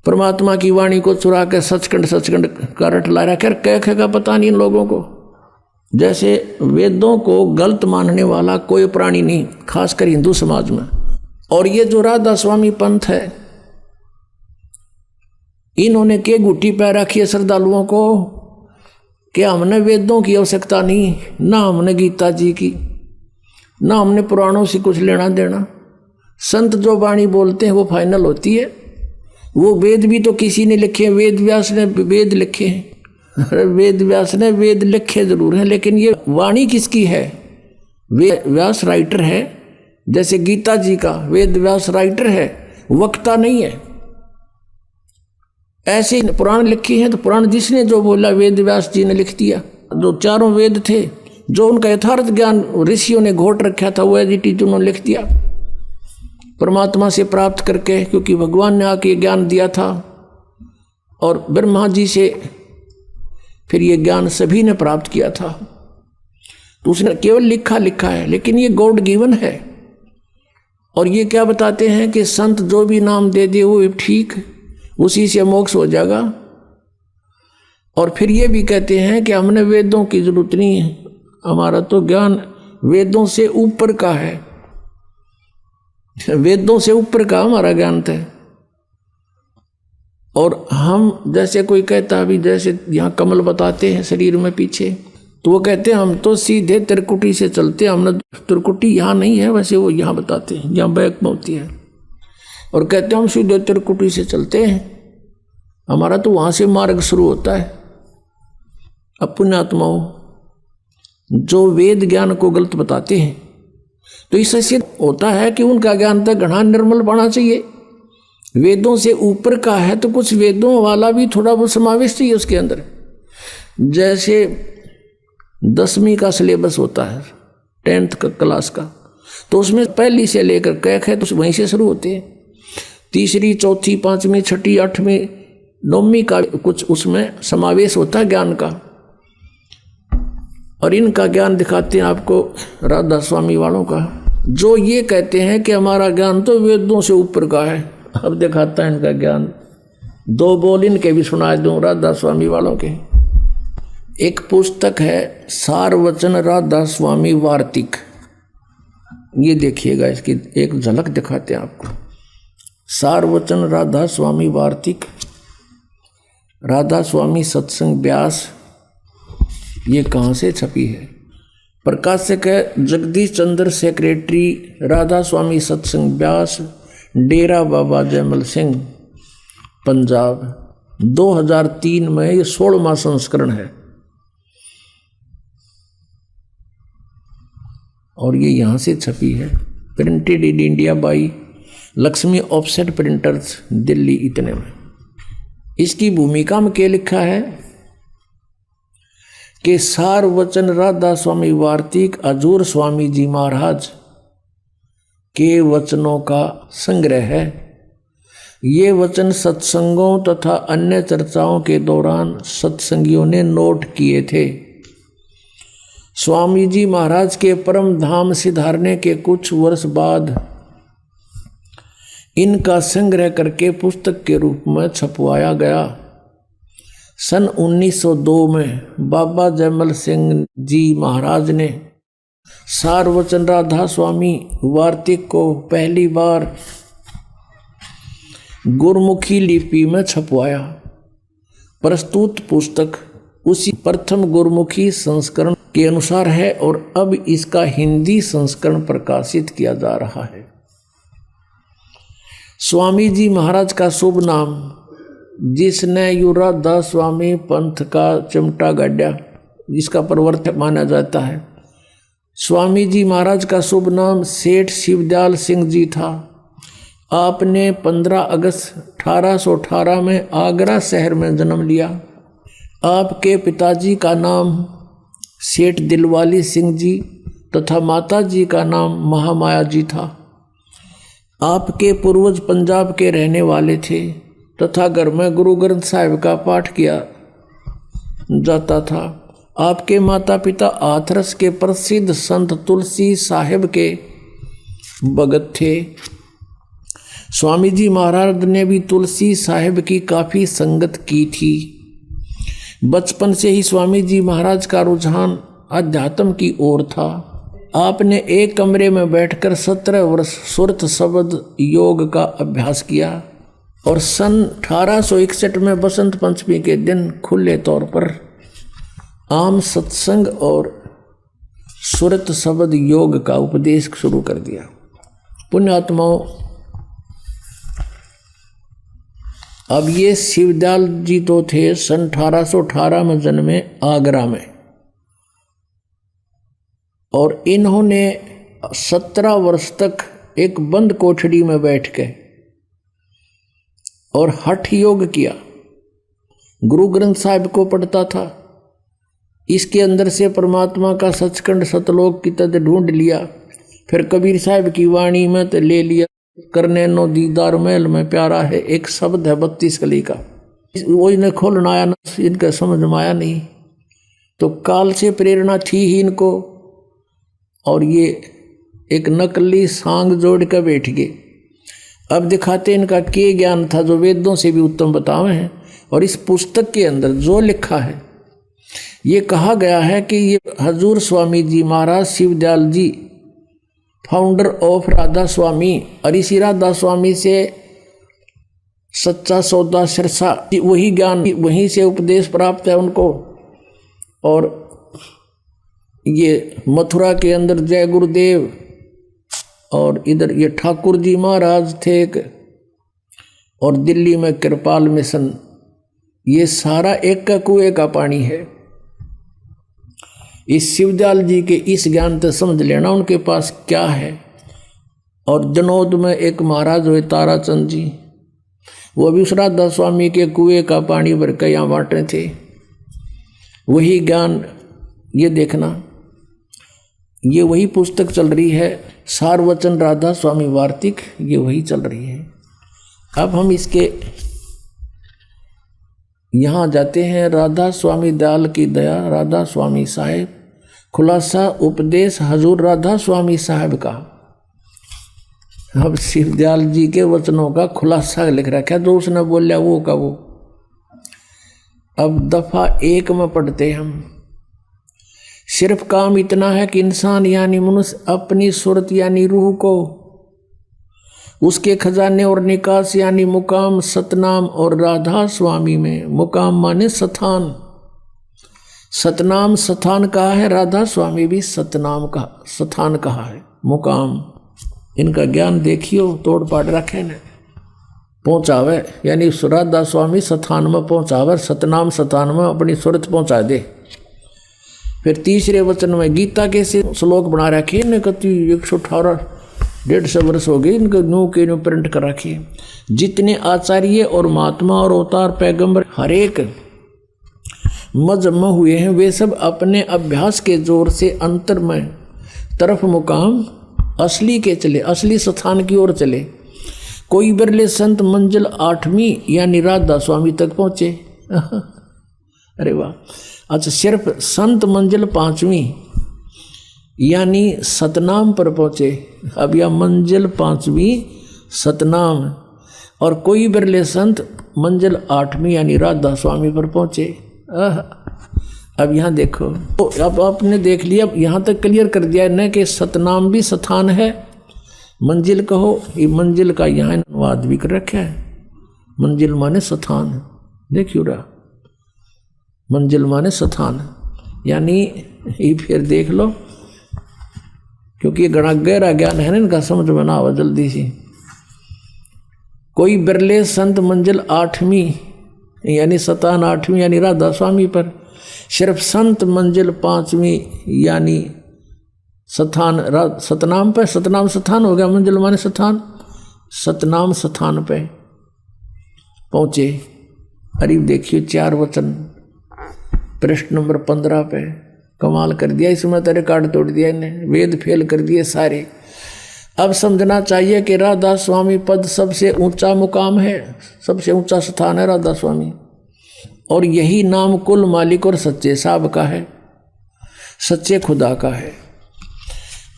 परमात्मा की वाणी को चुरा कर सचखंड का रट ला रहा कर, कह का पता नहीं इन लोगों को। जैसे वेदों को गलत मानने वाला कोई प्राणी नहीं, खासकर हिंदू समाज में। और ये जो राधा स्वामी पंथ है, इन्होंने के गुटी पैर रखी है श्रद्धालुओं को कि हमने वेदों की आवश्यकता नहीं, ना हमने गीता जी की, ना हमने पुराणों से कुछ लेना देना। संत जो वाणी बोलते हैं वो फाइनल होती है। वो वेद भी तो किसी ने लिखे, वेद व्यास ने वेद लिखे हैं। वेद व्यास ने वेद लिखे जरूर हैं, लेकिन ये वाणी किसकी है? वेद व्यास राइटर है, जैसे गीता जी का वेद व्यास राइटर है, वक्ता नहीं है। ऐसे पुराण लिखी हैं तो पुराण जिसने जो बोला वेद व्यास जी ने लिख दिया। जो 4 वेद थे, जो उनका यथार्थ ज्ञान ऋषियों ने घोट रखा था, वो एडिट उन्होंने लिख दिया परमात्मा से प्राप्त करके, क्योंकि भगवान ने आके ज्ञान दिया था। और ब्रह्मा जी से फिर ये ज्ञान सभी ने प्राप्त किया था। तो उसने केवल लिखा है, लेकिन ये गॉड गिवन है। और ये क्या बताते हैं कि संत जो भी नाम दे दे वो ठीक, उसी से मोक्ष हो जाएगा। और फिर ये भी कहते हैं कि हमने वेदों की जरूरत नहीं है, हमारा तो ज्ञान वेदों से ऊपर का है, वेदों से ऊपर का हमारा ज्ञान है। और हम जैसे कोई कहता अभी जैसे यहाँ कमल बताते हैं शरीर में पीछे, तो वो कहते हैं हम तो सीधे त्रिकुटी से चलते हैं, हमने त्रिकुटी यहाँ नहीं है, वैसे वो यहाँ बताते हैं यहाँ बैक में होती है, और कहते हैं हम सीधे त्रिकुटी से चलते हैं, हमारा तो वहाँ से मार्ग शुरू होता है। अब पुण्यात्माओं जो वेद ज्ञान को गलत बताते हैं, तो इससे होता है कि उनका ज्ञान तो घना निर्मल होना चाहिए, वेदों से ऊपर का है, तो कुछ वेदों वाला भी थोड़ा बहुत समावेश चाहिए उसके अंदर। जैसे 10वीं का सिलेबस होता है 10th का क्लास का, तो उसमें पहली से लेकर कैक है तो वहीं से शुरू होते हैं, तीसरी चौथी पांचवी छठी आठवीं नौवीं का कुछ उसमें समावेश होता है ज्ञान का। और इनका ज्ञान दिखाते हैं आपको राधा स्वामी वालों का, जो ये कहते हैं कि हमारा ज्ञान तो वेदों से ऊपर का है। अब दिखाता है इनका ज्ञान, 2 बोल इनके भी सुना दूं राधा स्वामी वालों के। एक पुस्तक है सारवचन राधा स्वामी वार्तिक, ये देखिएगा, इसकी एक झलक दिखाते हैं आपको। सारवचन राधा स्वामी वार्तिक, राधा स्वामी सत्संग व्यास, ये कहाँ से छपी है? प्रकाशक है जगदीश चंद्र, सेक्रेटरी राधा स्वामी सत्संग व्यास, डेरा बाबा जयमल सिंह, पंजाब। 2003 में ये 16वां संस्करण है, और ये यहाँ से छपी है, printed in India by Lakshmi offset printers, Delhi. इतने में इसकी भूमिका में क्या लिखा है कि सारवचन राधा स्वामी वार्तिक हजूर स्वामी जी महाराज के वचनों का संग्रह है। ये वचन सत्संगों तथा अन्य चर्चाओं के दौरान सत्संगियों ने नोट किए थे। स्वामी जी महाराज के परम धाम सिधारने के कुछ वर्ष बाद इनका संग्रह करके पुस्तक के रूप में छपवाया गया। सन 1902 में बाबा जयमल सिंह जी महाराज ने सारवचन राधा स्वामी वार्तिक को पहली बार गुरमुखी लिपि में छपवाया। प्रस्तुत पुस्तक उसी प्रथम गुरमुखी संस्करण के अनुसार है और अब इसका हिंदी संस्करण प्रकाशित किया जा रहा है। स्वामी जी महाराज का शुभ नाम, जिसने युराधा स्वामी पंथ का चिमटा गाड़ा, जिसका प्रवर्तक माना जाता है, स्वामी जी महाराज का शुभ नाम सेठ शिवदयाल सिंह जी था। आपने 15 अगस्त 1818 में आगरा शहर में जन्म लिया। आपके पिताजी का नाम सेठ दिलवाली सिंह जी तथा माता जी का नाम महामाया जी था। आपके पूर्वज पंजाब के रहने वाले थे तथा घर में गुरु ग्रंथ साहिब का पाठ किया जाता था। आपके माता पिता हाथरस के प्रसिद्ध संत तुलसी साहिब के भगत थे। स्वामी जी महाराज ने भी तुलसी साहिब की काफ़ी संगत की थी। बचपन से ही स्वामी जी महाराज का रुझान अध्यात्म की ओर था। आपने एक कमरे में बैठकर 17 वर्ष सुरत शब्द योग का अभ्यास किया और सन 1861 में बसंत पंचमी के दिन खुले तौर पर आम सत्संग और सुरत शब्द योग का उपदेश शुरू कर दिया। पुण्यात्माओं, अब ये शिवदयाल जी तो थे सन 1818 में जन्मे आगरा में, और इन्होंने 17 वर्ष तक एक बंद कोठड़ी में बैठ के और हठ योग किया। गुरु ग्रंथ साहिब को पढ़ता था, इसके अंदर से परमात्मा का सचखंड सतलोक की तद ढूंढ लिया। फिर कबीर साहिब की वाणी में तो ले लिया, करने नो दीदार महल में प्यारा है, एक शब्द है 32 कली का, वो इन्हें खोलना आया ना, इनका समझ में आया नहीं। तो काल से प्रेरणा थी ही इनको, और ये एक नकली सांग जोड़ कर बैठ गए। अब दिखाते इनका के ज्ञान था जो वेदों से भी उत्तम बतावे हैं। और इस पुस्तक के अंदर जो लिखा है ये कहा गया है कि ये हजूर स्वामी जी महाराज शिवदयाल जी फाउंडर ऑफ राधा स्वामी, और इसी राधा स्वामी से सच्चा सौदा सिरसा, वही ज्ञान वहीं से उपदेश प्राप्त है उनको। और ये मथुरा के अंदर जय गुरुदेव, और इधर ये ठाकुर जी महाराज थे एक, और दिल्ली में कृपाल मिशन, ये सारा एक का कुएं का पानी है। इस शिवदयाल जी के इस ज्ञान से समझ लेना उनके पास क्या है। और जनौद में एक महाराज हुए ताराचंद जी, वो भी उस राधा स्वामी के कुएं का पानी भर के यहाँ बांटे थे। वही ज्ञान ये देखना, ये वही पुस्तक चल रही है सारवचन राधा स्वामी वार्तिक, ये वही चल रही है। अब हम इसके यहाँ जाते हैं। राधा स्वामी दयाल की दया, राधा स्वामी साहेब, खुलासा उपदेश हजूर राधा स्वामी साहब का। अब शिवदयाल जी के वचनों का खुलासा लिख रखा है, जो उसने बोला वो का वो। अब दफा 1 में पढ़ते हम। सिर्फ काम इतना है कि इंसान यानी मनुष्य अपनी सूरत यानी रूह को उसके खजाने और निकास यानी मुकाम सतनाम और राधा स्वामी में, मुकाम माने स्थान, सतनाम स्थान कहा है, राधा स्वामी भी सतनाम का स्थान कहा है, मुकाम। इनका ज्ञान देखियो तोड़ पाट रखे ने पहुँचावे, यानी राधा स्वामी स्थान में पहुँचावे, सतनाम स्थान में अपनी सूरत पहुँचा दे। फिर तीसरे वचन में गीता के से श्लोक बना रखे, इन्हें कति 118 150 वर्ष हो गए इनको न्यू के न्यू प्रिंट कर रखी। जितने आचार्य और महात्मा और अवतार पैगंबर हर एक मजमा हुए हैं, वे सब अपने अभ्यास के जोर से अंतर में तरफ मुकाम असली के चले, असली स्थान की ओर चले। कोई बिरले संत मंजिल 8वीं यानी राधा स्वामी तक पहुँचे। अरे वाह, अच्छा सिर्फ संत मंजिल 5वीं यानी सतनाम पर पहुँचे। अब यह मंजिल 5वीं सतनाम, और कोई बिरले संत मंजिल 8वीं यानी राधा स्वामी पर पहुँचे। अब यहाँ देखो, तो अब आपने देख लिया, यहाँ तक क्लियर कर दिया न कि सतनाम भी स्थान है, मंजिल कहो, ये मंजिल का यहाँ अनुवाद भी कर रखा है। मंजिल माने स्थान, देखियो रहा, मंजिल माने स्थान, यानी ये फिर देख लो, क्योंकि ये गणा गहरा ज्ञान है ना, इनका समझ में ना आवा जल्दी सी। कोई बिरले संत मंजिल 8वीं यानी सतान 8वीं यानी राधा स्वामी पर, सिर्फ संत मंजिल 5वीं यानी सतनाम पे, सतनाम स्थान हो गया, मंजिल माने स्थान, सतनाम स्थान पे पहुँचे। अरे देखिए 4 वचन पृष्ठ नंबर 15 पे, कमाल कर दिया, इसमें तो रिकॉर्ड तोड़ दिया इन्हें, वेद फेल कर दिए सारे। अब समझना चाहिए कि राधा स्वामी पद सबसे ऊंचा मुकाम है, सबसे ऊंचा स्थान है राधा स्वामी, और यही नाम कुल मालिक और सच्चे साहब का है, सच्चे खुदा का है।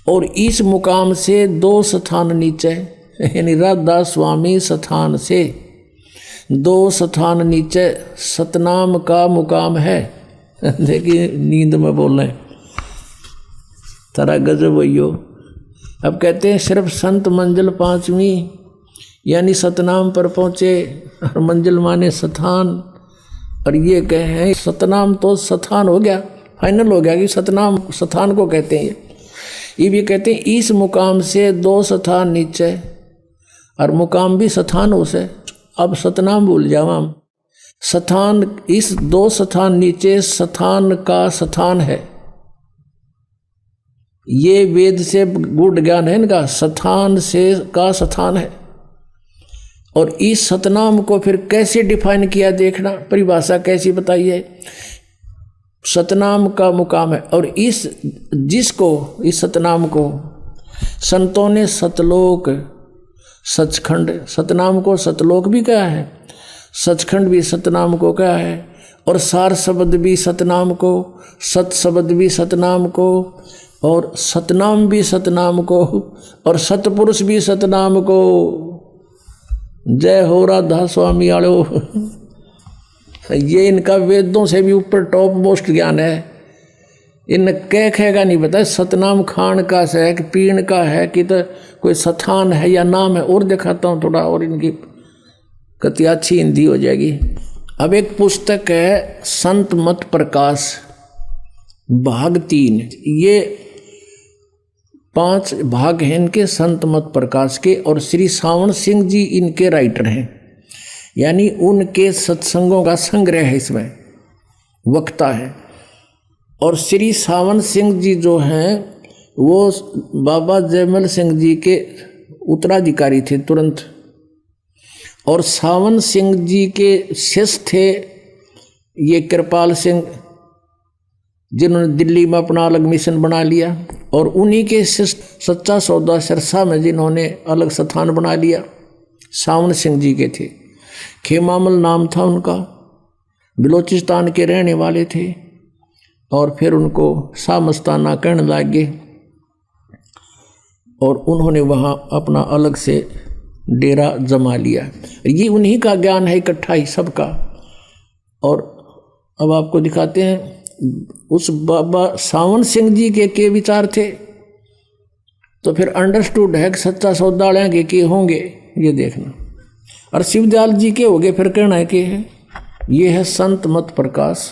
और इस मुकाम से 2 स्थान नीचे, यानी राधा स्वामी स्थान से 2 स्थान नीचे सतनाम का मुकाम है। देखिए नींद में बोल रहे तारा गजब वही। अब कहते हैं सिर्फ संत मंजिल 5वीं यानी सतनाम पर पहुँचे, और मंजिल माने स्थान, और ये कहे सतनाम तो स्थान हो गया, फाइनल हो गया कि सतनाम स्थान को कहते हैं। ये भी कहते हैं इस मुकाम से 2 स्थान नीचे, और मुकाम भी स्थान उसे, अब सतनाम भूल जाओ हम, स्थान इस 2 स्थान नीचे स्थान का स्थान है। ये वेद से गूढ़ ज्ञान है इनका, स्थान से का स्थान है। और इस सतनाम को फिर कैसे डिफाइन किया देखना, परिभाषा कैसी बताइए। सतनाम का मुकाम है, और इस जिसको इस सतनाम को संतों ने सतलोक सचखंड, सतनाम को सतलोक भी कहा है, सचखंड भी सतनाम को कहा है, और सार शब्द भी सतनाम को, सत शब्द भी सतनाम को, और सतनाम भी सतनाम को और सतपुरुष भी सतनाम को। जय हो राधा स्वामी आलो। ये इनका वेदों से भी ऊपर टॉप मोस्ट ज्ञान है। इन कह का नहीं पता सतनाम खान का है कि पीण का है कि तो कोई स्थान है या नाम है। और दिखाता हूँ थोड़ा और इनकी कति अच्छी हिंदी हो जाएगी। अब एक पुस्तक है संत मत प्रकाश भाग 3। ये 5 भाग हैं इनके संत मत प्रकाश के, और श्री सावण सिंह जी इनके राइटर हैं, यानी उनके सत्संगों का संग्रह है, इसमें वक्ता है। और श्री सावण सिंह जी जो हैं वो बाबा जयमल सिंह जी के उत्तराधिकारी थे तुरंत, और सावन सिंह जी के शिष्य थे ये कृपाल सिंह, जिन्होंने दिल्ली में अपना अलग मिशन बना लिया, और उन्हीं के शिष्य सच्चा सौदा सिरसा में जिन्होंने अलग स्थान बना लिया, सावन सिंह जी के थे। खेमामल नाम था उनका, बलोचिस्तान के रहने वाले थे, और फिर उनको शाह मस्ताना कहने लगे, और उन्होंने वहाँ अपना अलग से डेरा जमा लिया। ये उन्हीं का ज्ञान है इकट्ठा ही सबका। और अब आपको दिखाते हैं उस बाबा सावन सिंह जी के विचार थे, तो फिर अंडरस्टूड है कि सच्चा सौदा के होंगे, ये देखना। और शिवदयाल जी के हो गए, फिर कहना है कि है ये है संत मत प्रकाश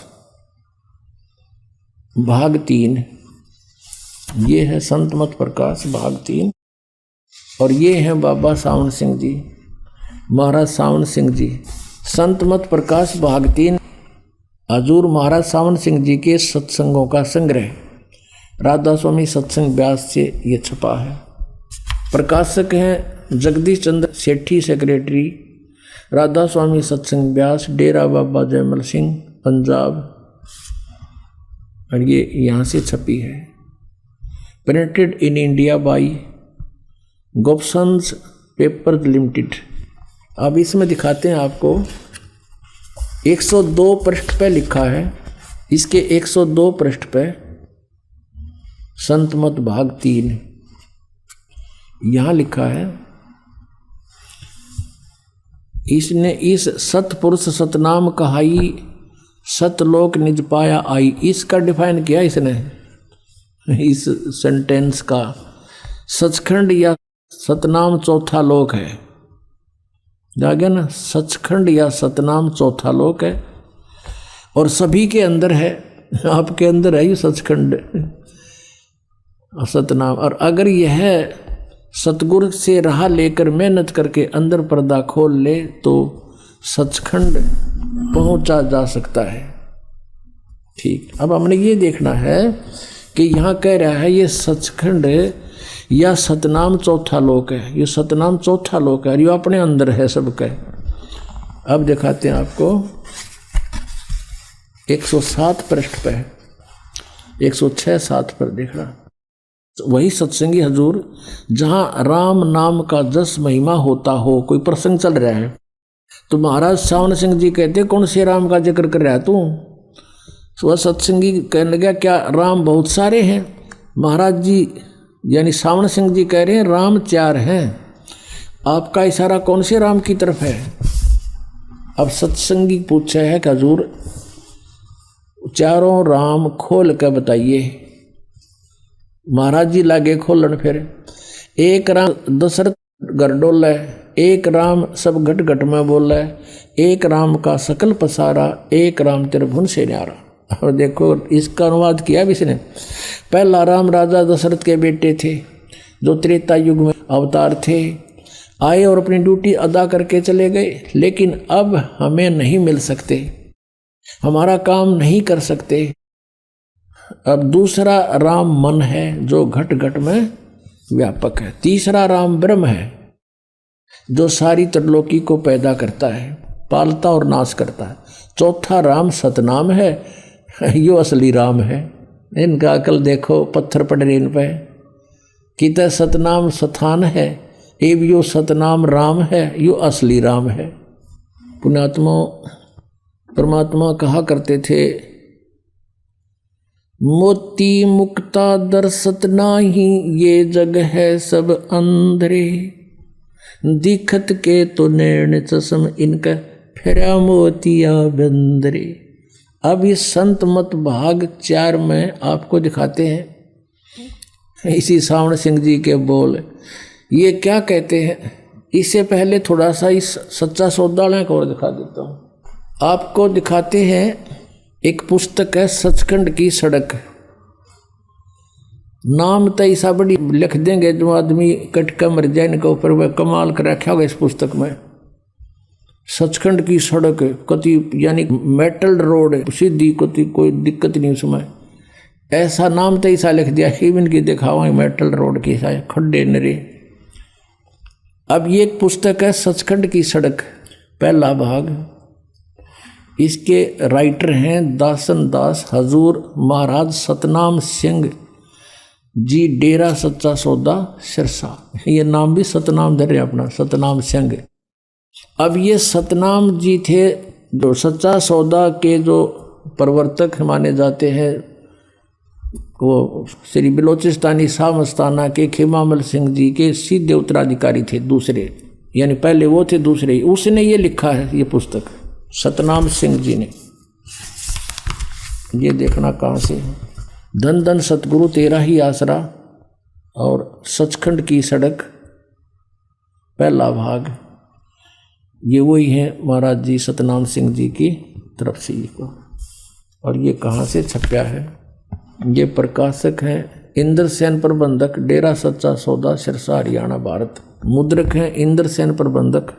भाग 3। ये है संत मत प्रकाश भाग 3, और ये हैं बाबा सावन सिंह जी, महाराज सावन सिंह जी। संत मत प्रकाश भाग 3 हजूर महाराज सावन सिंह जी के सत्संगों का संग्रह, राधा स्वामी सत्संग व्यास से ये छपा है। प्रकाशक हैं जगदीश चंद्र सेठी, सेक्रेटरी राधा स्वामी सत्संग व्यास, डेरा बाबा जयमल सिंह, पंजाब। और ये यहाँ से छपी है। Printed in India by Gopsons paper limited. अब इसमें दिखाते हैं आपको, 102 पृष्ठ पे लिखा है, इसके 102 पृष्ठ पे संत मत भाग 3 यहाँ लिखा है, इसने इस सतपुरुष सतनाम कहाई, सतलोक निज पाया आई। इसका डिफाइन किया इसने, इस सेंटेंस का। सचखंड या सतनाम चौथा लोक है, जागे ना, सचखंड या सतनाम चौथा लोक है, और सभी के अंदर है, आपके अंदर है ये सचखंड सतनाम। और अगर यह सतगुरु से राह लेकर मेहनत करके अंदर पर्दा खोल ले तो सचखंड पहुंचा जा सकता है। ठीक, अब हमने ये देखना है कि यहाँ कह रहा है ये सचखंड या सतनाम चौथा लोक है, ये सतनाम चौथा लोक है, ये अपने अंदर है सबका। अब दिखाते हैं आपको 107 पृष्ठ पे, 106-7 पर देखना। वही सत्संगी हजूर जहाँ राम नाम का जस महिमा होता हो, कोई प्रसंग चल रहा है तो महाराज सावन सिंह जी कहते कौन से राम का जिक्र कर रहा है तू? तो वह सत्संगी कहने लगा क्या राम बहुत सारे हैं? महाराज जी यानी सावन सिंह जी कह रहे हैं राम 4 हैं, आपका इशारा कौन से राम की तरफ है? अब सत्संगी पूछा है कि हजूर चारों राम खोल कर बताइए। महाराज जी लागे खोलन, फिर एक राम दशरथ घर डोल है, एक राम सब घट घट में बोल है, एक राम का सकल पसारा, एक राम त्रिभुवन से न्यारा। और देखो इसका अनुवाद किया भी इसने। पहला राम राजा दशरथ के बेटे थे जो त्रेता युग में अवतार थे, आए और अपनी ड्यूटी अदा करके चले गए, लेकिन अब हमें नहीं मिल सकते, हमारा काम नहीं कर सकते। अब दूसरा राम मन है जो घट घट में व्यापक है। तीसरा राम ब्रह्म है जो सारी त्रिलोकी को पैदा करता है, पालता और नाश करता है। चौथा राम सतनाम है, यो असली राम है। इनका अकल देखो, पत्थर पड़ रहे इन पे। कित सतनाम स्थान है, एव यो सतनाम राम है, यो असली राम है। पुण्यात्मा परमात्मा कहा करते थे मोती मुक्ता दर्शत नाही, ये जग है सब अंधरे। दिखत के तो नैन चश्म, इनका फेरा मोतिया बंदरे। अब इस संत मत भाग 4 में आपको दिखाते हैं इसी सावण सिंह जी के बोल। ये क्या कहते हैं, इससे पहले थोड़ा सा इस सच्चा सौदा को और दिखा देता हूँ। आपको दिखाते हैं एक पुस्तक है सचखंड की सड़क। नाम तो ऐसा बड़ी लिख देंगे जो आदमी कटका मर जाए, इनके ऊपर वह कमाल कर रखा होगा इस पुस्तक में। सचखंड की सड़क कति यानी मेटल रोड सीधी, कति कोई दिक्कत नहीं उसमें। ऐसा नाम तो ऐसा लिख दिया, इवन की दिखावा मेटल रोड की सा खड्डे नरे। अब ये एक पुस्तक है सचखंड की सड़क, पहला भाग। इसके राइटर हैं दासन दास हजूर महाराज सतनाम सिंह जी, डेरा सच्चा सौदा सिरसा। ये नाम भी सतनाम धरे अपना, सतनाम सिंह। अब ये सतनाम जी थे जो सच्चा सौदा के जो प्रवर्तक माने जाते हैं। वो श्री बलोचिस्तानी शाह मस्ताना के खेमामल सिंह जी के सीधे उत्तराधिकारी थे, दूसरे, यानी पहले वो थे, दूसरे। उसने ये लिखा है ये पुस्तक सतनाम सिंह जी ने। ये देखना कहाँ से, धन धन सतगुरु तेरा ही आसरा और सचखंड की सड़क, पहला भाग। ये वही है महाराज जी सतनाम सिंह जी की तरफ से ये को। और ये कहाँ से छपया है, ये प्रकाशक हैं इंद्र सेन प्रबंधक, डेरा सच्चा सौदा सिरसा हरियाणा भारत। मुद्रक हैं इंद्र सेन प्रबंधक,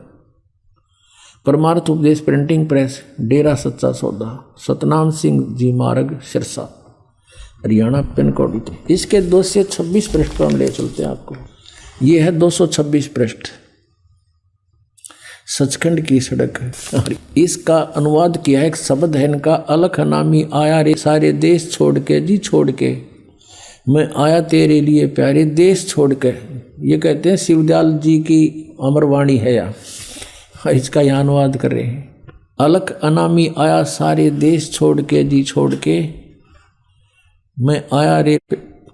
परमार्थ उपदेश प्रिंटिंग प्रेस, डेरा सच्चा सौदा, सतनाम सिंह जी मार्ग सिरसा हरियाणा, पिन कोड। इसके 226 पृष्ठ पर हम ले चलते हैं आपको। ये है 226 पृष्ठ सचखंड की सड़क। इसका अनुवाद किया है, एक शब्द है इनका, अलख नामी आया रे सारे देश छोड़ के, जी छोड़ के मैं आया तेरे लिए प्यारे, देश छोड़ के। ये कहते हैं शिवदयाल जी की अमरवाणी है या इसका यहाँ अनुवाद कर रहे हैं। अलख अनामी आया सारे देश छोड़ के, जी छोड़ के मैं आया रे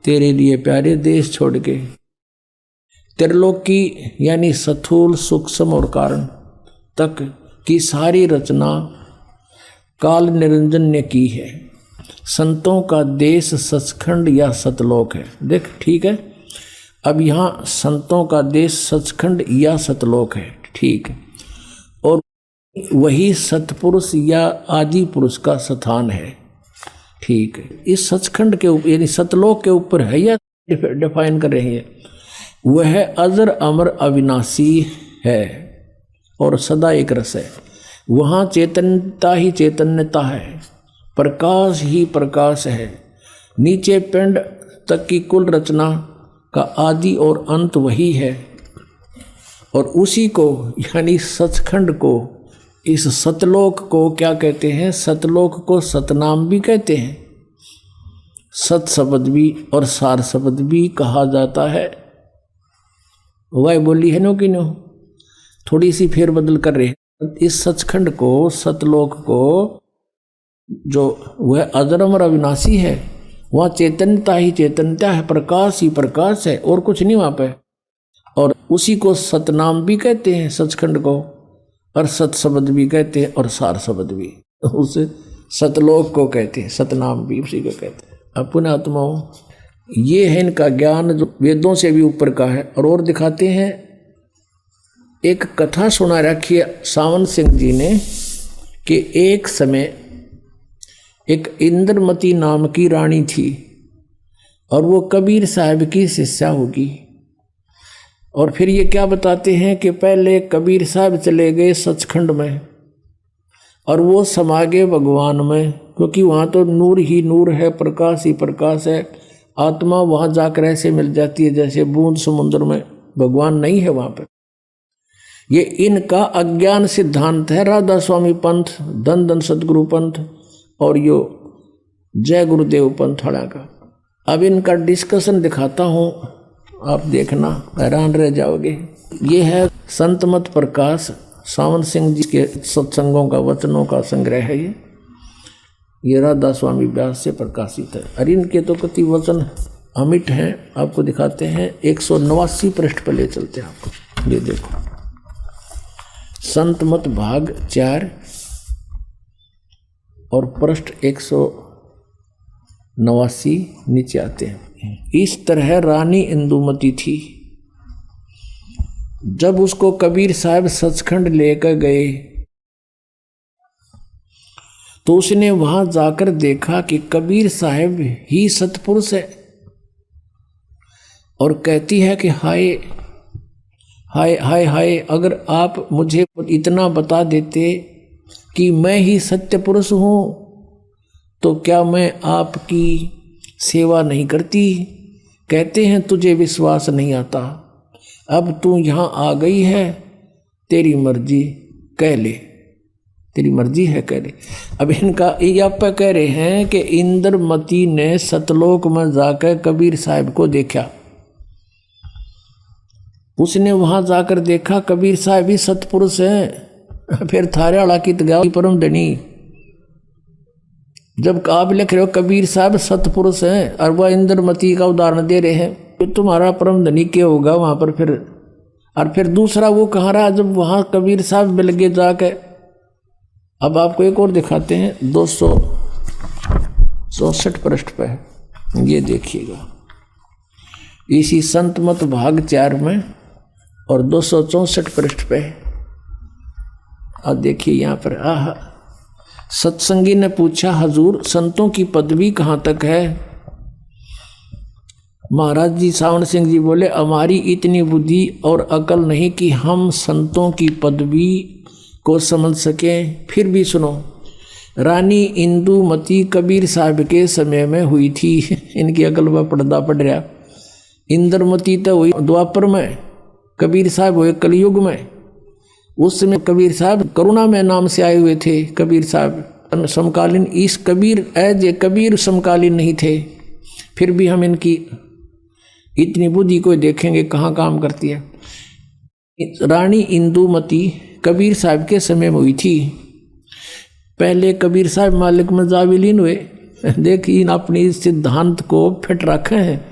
तेरे लिए प्यारे, देश छोड़ के। त्रिलोकी यानी स्थूल सूक्ष्म और कारण तक की सारी रचना काल निरंजन ने की है। संतों का देश सचखंड या सतलोक है। देख ठीक है, अब यहाँ संतों का देश सचखंड या सतलोक है, ठीक है। और वही सतपुरुष या आदि पुरुष का स्थान है, ठीक है। इस सचखंड के ऊपर यानी सतलोक के ऊपर है या डिफाइन कर रहे हैं। वह अजर अमर अविनाशी है और सदा एक रस है। वहाँ चैतन्यता ही चैतन्यता है, प्रकाश ही प्रकाश है। नीचे पिंड तक की कुल रचना का आदि और अंत वही है। और उसी को यानी सचखंड को, इस सतलोक को क्या कहते हैं, सतलोक को सतनाम भी कहते हैं, सत शब्द भी और सार शब्द भी कहा जाता है। वह बोली है नो कि नो, थोड़ी सी फेर बदल कर रहे हैं। इस सचखंड को, सतलोक को, जो वह अजरमर अविनाशी है, वहाँ चैतन्यता ही चैतन्यता है, प्रकाश ही प्रकाश है और कुछ नहीं वहाँ पे। और उसी को सतनाम भी कहते हैं सचखंड को, और सत शब्द भी कहते हैं और सार शब्द भी। उस सतलोक को कहते हैं, सतनाम भी उसी को कहते हैं। अपने आत्माओं, ये है इनका ज्ञान जो वेदों से भी ऊपर का है। और दिखाते हैं, एक कथा सुना रखी है सावन सिंह जी ने कि एक समय एक इंद्रमती नाम की रानी थी और वो कबीर साहब की शिष्या होगी। और फिर ये क्या बताते हैं कि पहले कबीर साहब चले गए सचखंड में और वो समा गए भगवान में, क्योंकि वहाँ तो नूर ही नूर है, प्रकाश ही प्रकाश है। आत्मा वहाँ जाकर ऐसे मिल जाती है जैसे बूंद समुद्र में, भगवान नहीं है वहाँ पर। ये इनका अज्ञान सिद्धांत है। राधा स्वामी पंथ, धन धन सतगुरु पंथ और यो जय गुरुदेव पंथ हड़ा का। अब इनका डिस्कशन दिखाता हूँ, आप देखना हैरान रह जाओगे। ये है संत मत प्रकाश, सावन सिंह जी के सत्संगों का, वचनों का संग्रह है ये। ये राधा स्वामी व्यास से प्रकाशित है। और इनके तो कति वचन अमिट हैं, आपको दिखाते हैं। 189 पृष्ठ पर ले चलते हैं आपको। ये देखो, संत मत भाग 4 और पृष्ठ 189 नीचे आते हैं। इस तरह रानी इंदुमती थी। जब उसको कबीर साहब सचखंड लेकर गए तो उसने वहां जाकर देखा कि कबीर साहब ही सतपुरुष है, और कहती है कि हाय हाय हाय हाय, अगर आप मुझे इतना बता देते कि मैं ही सत्य पुरुष हूं तो क्या मैं आपकी सेवा नहीं करती। कहते हैं तुझे विश्वास नहीं आता, अब तू यहाँ आ गई है, तेरी मर्जी कह ले, तेरी मर्जी है कह ले। अब इनका ये आप कह रहे हैं कि इंद्रमती ने सतलोक में जाकर कबीर साहब को देखा। उसने वहां जाकर देखा कबीर साहब ही सतपुरुष हैं। फिर थारे वाला की तगा परम धनी, जब आप लिख रहे हो कबीर साहब सतपुरुष हैं और वह इंद्रमती का उदाहरण दे रहे हैं, तो तुम्हारा परम धनी क्या होगा वहां पर फिर। और फिर दूसरा वो कहाँ रहा जब वहां कबीर साहब मिल गए जाके। अब आपको एक और दिखाते हैं 264 पृष्ठ पे, ये देखिएगा, इसी संत मत भाग 4 में और 264 पृष्ठ पे। अब देखिए यहाँ पर, सत्संगी ने पूछा, हजूर संतों की पदवी कहाँ तक है। महाराज जी सावन सिंह जी बोले, हमारी इतनी बुद्धि और अकल नहीं कि हम संतों की पदवी को समझ सकें। फिर भी सुनो, रानी इंदुमती कबीर साहब के समय में हुई थी। इनकी अकल पर पर्दा पड़ रहा। इंद्रमती तो हुई द्वापर में, कबीर साहब हुए कलयुग में। उस समय कबीर साहब करुणा में नाम से आए हुए थे। कबीर साहब समकालीन, इस कबीर एज कबीर समकालीन नहीं थे। फिर भी हम इनकी इतनी बुद्धि को देखेंगे कहाँ काम करती है। रानी इंदुमती कबीर साहब के समय में हुई थी। पहले कबीर साहब मालिक में जा विलीन हुए। देखिए अपनी सिद्धांत को फिट रखे हैं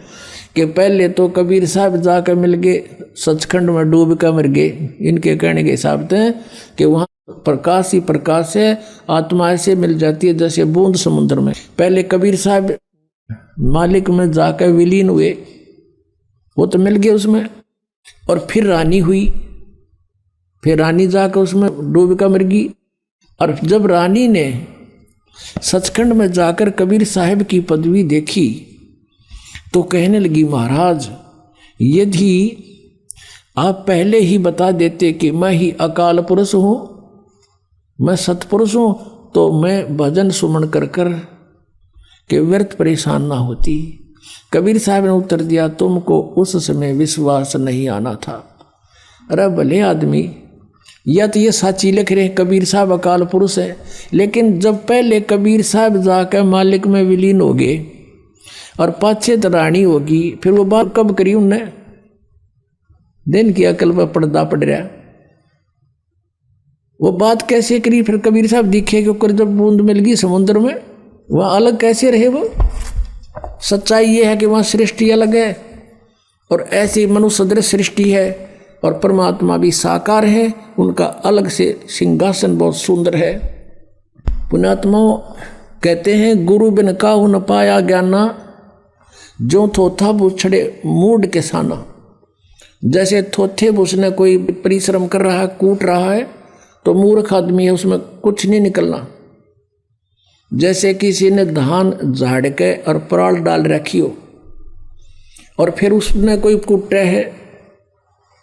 कि पहले तो कबीर साहब जाकर मिल गए, सचखंड में डूब कर मर गए। इनके कहने के हिसाब से कि वहाँ प्रकाश ही प्रकाश है, आत्मा ऐसे मिल जाती है जैसे बूंद समुद्र में। पहले कबीर साहब मालिक में जाकर विलीन हुए, वो तो मिल गए उसमें, और फिर रानी हुई, फिर रानी जाकर उसमें डूब कर मर गई। और जब रानी ने सचखंड में जाकर कबीर साहब की पदवी देखी तो कहने लगी, महाराज यदि आप पहले ही बता देते कि मैं ही अकाल पुरुष हूँ, मैं सतपुरुष हूँ, तो मैं भजन सुमन कर कर के व्यर्थ परेशान ना होती। कबीर साहब ने उत्तर दिया, तुमको उस समय विश्वास नहीं आना था। अरे भले आदमी, या तो ये साची लिख रहे कबीर साहब अकाल पुरुष है, लेकिन जब पहले कबीर साहब जाकर मालिक में विलीन हो गए और पाछे तो रानी होगी, फिर वो बात कब करी उनने। दिन की अकल पर पर्दा पड़ रहा, वो बात कैसे करी। फिर कबीर साहब दिखे कि जब बूंद मिल गई समुद्र में, वह अलग कैसे रहे। वो सच्चाई ये है कि वहाँ सृष्टि अलग है और ऐसी मनुष्य सदृश सृष्टि है, और परमात्मा भी साकार है, उनका अलग से सिंहासन बहुत सुंदर है। पुण्यात्माओं कहते हैं, गुरु बिन काहू न पाया ज्ञाना, जो थोथा बुछड़े मूड के साना। जैसे थोथे बुझने कोई परिश्रम कर रहा है, कूट रहा है, तो मूर्ख आदमी है, उसमें कुछ नहीं निकलना। जैसे किसी ने धान झाड़ के और पराल डाल रखी हो और फिर उसने कोई कूटे है,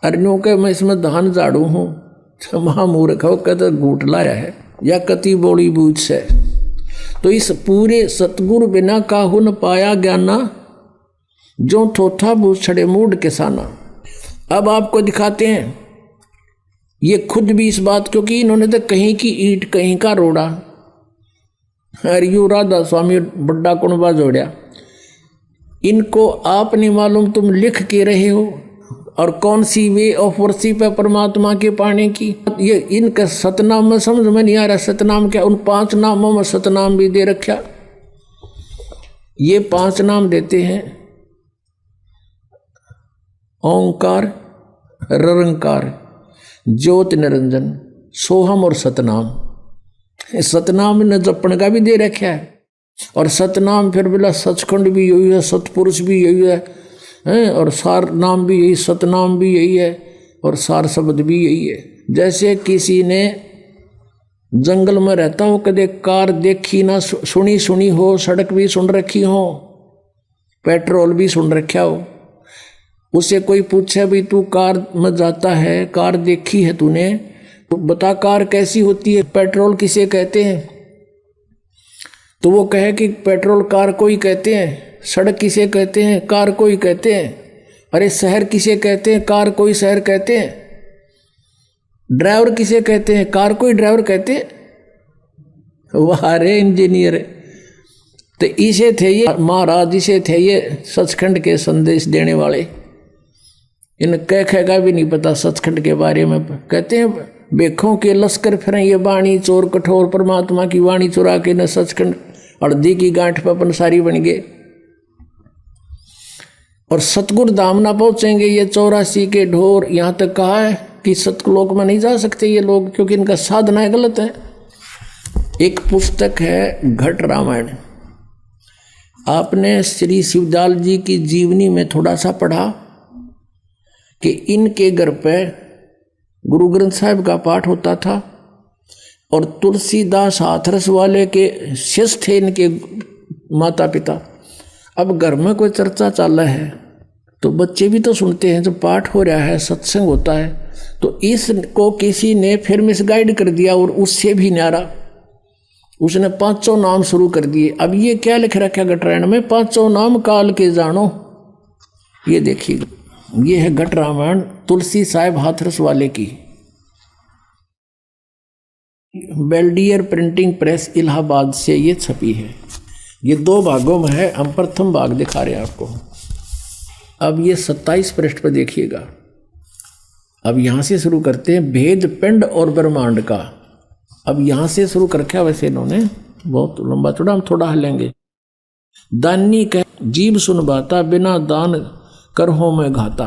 अरन्यों के मैं इसमें धान झाड़ू हूँ, महामूर्ख हो कहते घूट लाया है या कति बोली बूझ से। तो इस पूरे सतगुरु बिना काहू न पाया ज्ञाना, जो थोथा बूछड़े मूड के साना। अब आपको दिखाते हैं, ये खुद भी इस बात, क्योंकि इन्होंने तो कहीं की ईंट कहीं का रोड़ा। अरे यू राधा स्वामी बड्डा कुणबा जोड़िया, इनको आप नहीं मालूम, तुम लिख के रहे हो और कौन सी वे ऑफ वर्शिप है परमात्मा के पाने की। ये इनका सतनाम में समझ में नहीं आ रहा। सतनाम क्या, उन 5 नामों में सतनाम भी दे रखा। ये 5 नाम देते हैं, ओंकार, ररंकार, ज्योत निरंजन, सोहम और सतनाम। सतनाम ने जपण का भी दे रखा है। और सतनाम फिर बोला सचखंड भी यही है, सतपुरुष भी यही है, और सार नाम भी यही, सतनाम भी यही है, और सार शब्द भी यही है। जैसे किसी ने जंगल में रहता हो, कदे कार देखी ना सुनी हो, सड़क भी सुन रखी हो, पेट्रोल भी सुन रखा हो, उससे कोई पूछे भी तू कार में जाता है, कार देखी है तूने, तो बता कार कैसी होती है, पेट्रोल किसे कहते हैं। तो वो कहे कि पेट्रोल कार को ही कहते हैं। सड़क किसे कहते हैं, कार को ही कहते हैं। अरे शहर किसे कहते हैं, कार को ही शहर कहते हैं। ड्राइवर किसे कहते हैं, कार को ही ड्राइवर कहते हैं। वाह रे इंजीनियर। तो इसे थे ये महाराज, इसे थे ये सचखंड के संदेश देने वाले। इन कह का भी नहीं पता सचखंड के बारे में। कहते हैं बेखों के लश्कर फिर ये वाणी चोर कठोर, परमात्मा की वाणी चुरा के न सचखंड हल्दी की गांठ पर पंसारी बन गए। और सतगुरु धाम ना पहुंचेंगे ये 84 के ढोर। यहां तक कहा है कि सतलोक में नहीं जा सकते ये लोग, क्योंकि इनका साधना गलत है। एक पुस्तक है घट रामायण, आपने श्री शिवदयाल जी की जीवनी में थोड़ा सा पढ़ा कि इनके घर पे गुरु ग्रंथ साहिब का पाठ होता था, और तुलसीदास हाथरस वाले के शिष्य थे इनके माता पिता। अब घर में कोई चर्चा चल रहा है तो बच्चे भी तो सुनते हैं, जब पाठ हो रहा है, सत्संग होता है, तो इसको किसी ने फिर मिसगाइड कर दिया, और उससे भी न्यारा उसने 500 नाम शुरू कर दिए। अब ये क्या लिख रखा है घटरायण में, 500 नाम काल के जानो। ये देखिए, ये है घट रामायण तुलसी साहिब हाथरस वाले की, बेल्डियर प्रिंटिंग प्रेस इलाहाबाद से ये छपी है। ये 2 भागों में है, हम प्रथम भाग दिखा रहे हैं आपको। अब ये 27 पृष्ठ पर देखिएगा। अब यहाँ से शुरू करते हैं, भेद पिंड और ब्रह्मांड का। अब यहाँ से शुरू कर रखा, वैसे इन्होंने बहुत लंबा चौड़ा, हम थोड़ा हलेंगे। दानी कह जीव सुन बाता, बिना दान कर हो मैं घाता।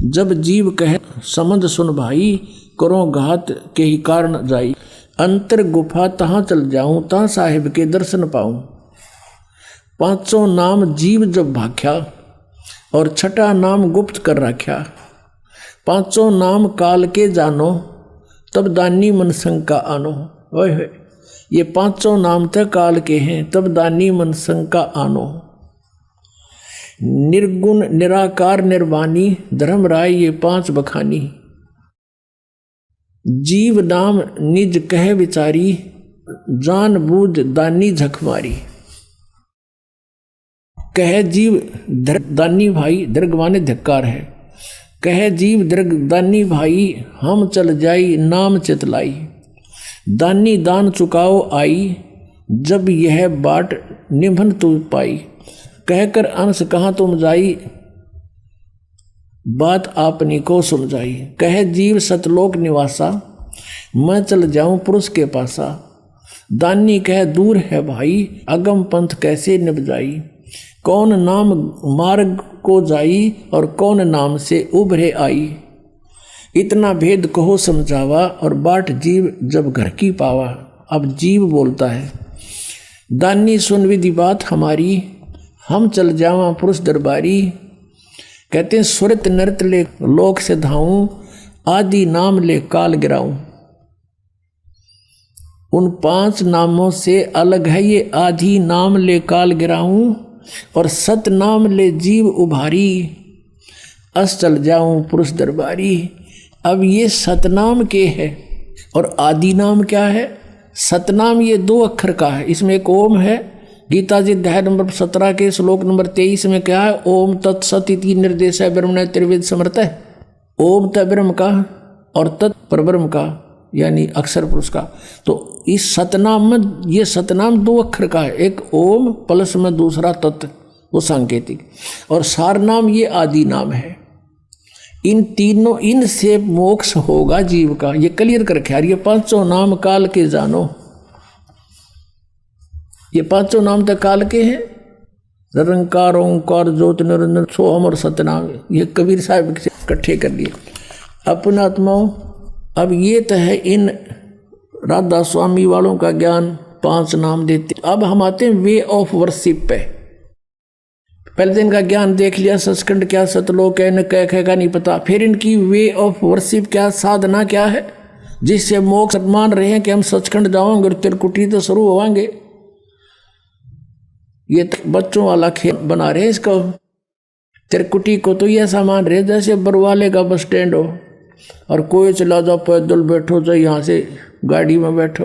जब जीव कहे समझ सुन भाई, करो घात के ही कारण जाई। अंतर गुफा तहाँ चल जाऊं, तहाँ साहिब के दर्शन पाऊं। 500 नाम जीव जब भाख्या, और 6ठा नाम गुप्त कर रख्या। 500 नाम काल के जानो, तब दानी मन शंका आनो। ओए ये 500 नाम तक काल के हैं, तब दानी मन शंका आनो। निर्गुण निराकार निर्वाणी, धर्म राय ये 5 बखानी। जीव नाम निज कह विचारी, जान बूझ दानी झक मारी। कह जीव दानी भाई, दर्गवाने धिक्कार है। कह जीव दानी भाई, हम चल जाई नाम चितलाई। दानी दान चुकाओ आई, जब यह बाट निभन तू पाई। कहकर अंश कहाँ तुम जाई, बात आपनी को समझाई। कह जीव सतलोक निवासा, मैं चल जाऊं पुरुष के पासा। दानी कह दूर है भाई, अगम पंथ कैसे निभ जाई। कौन नाम मार्ग को जाई, और कौन नाम से उभरे आई। इतना भेद कहो समझावा, और बाट जीव जब घर की पावा। अब जीव बोलता है, दानी सुन विधि बात हमारी, हम चल जावा पुरुष दरबारी। कहते हैं सुरत नृत ले लोक से धाऊं, आदि नाम ले काल गिराऊं। उन 5 नामों से अलग है ये आदि नाम ले काल गिराऊं, और सत नाम ले जीव उभारी। अस चल जाऊं पुरुष दरबारी। अब ये सतनाम के है, और आदि नाम क्या है। सतनाम ये 2 अक्षर का है, इसमें एक ओम है। गीता जी अध्याय नंबर 17 के श्लोक नंबर 23 में क्या है, ओम तत्सत इति निर्देश है ब्रह्मण त्रिवेद समर्थ है। ओम त ब्रह्म का और तत् परब्रह्म का, यानी अक्षर पुरुष का। तो इस सतनाम में, ये सतनाम 2 अक्षर का है, एक ओम प्लस में दूसरा तत्, वो सांकेतिक। और सार नाम ये आदि नाम है। इन तीनों, इनसे मोक्ष होगा जीव का, ये क्लियर कर रखे। ये पांचों नाम काल के जानो, ये पांचों नाम तो काल के हैं। निरंकार, ओंकार, ज्योत, निरंजन, सोहम और सतनाम, ये कबीर साहब इकट्ठे कर लिए। अपने आत्माओं, अब ये तो है इन राधा स्वामी वालों का ज्ञान, 5 नाम देते। अब हम आते हैं वे ऑफ वर्शिप पे। पहले दिन का ज्ञान देख लिया, सचखंड क्या, सतलोक है, न कह का नहीं पता। फिर इनकी वे ऑफ वर्शिप क्या, साधना क्या है, जिससे मोक्ष मान रहे हैं कि हम सचखंड जाओगे और त्रिकुटी तो शुरू होवांगे। ये बच्चों वाला खेल बना रहे हैं इसको। त्रिकुटी को तो ऐसा मान रहे जैसे बरवाले का बस स्टैंड हो और कोई चला जाओ, पैदल बैठो, चाहे यहाँ से गाड़ी में बैठो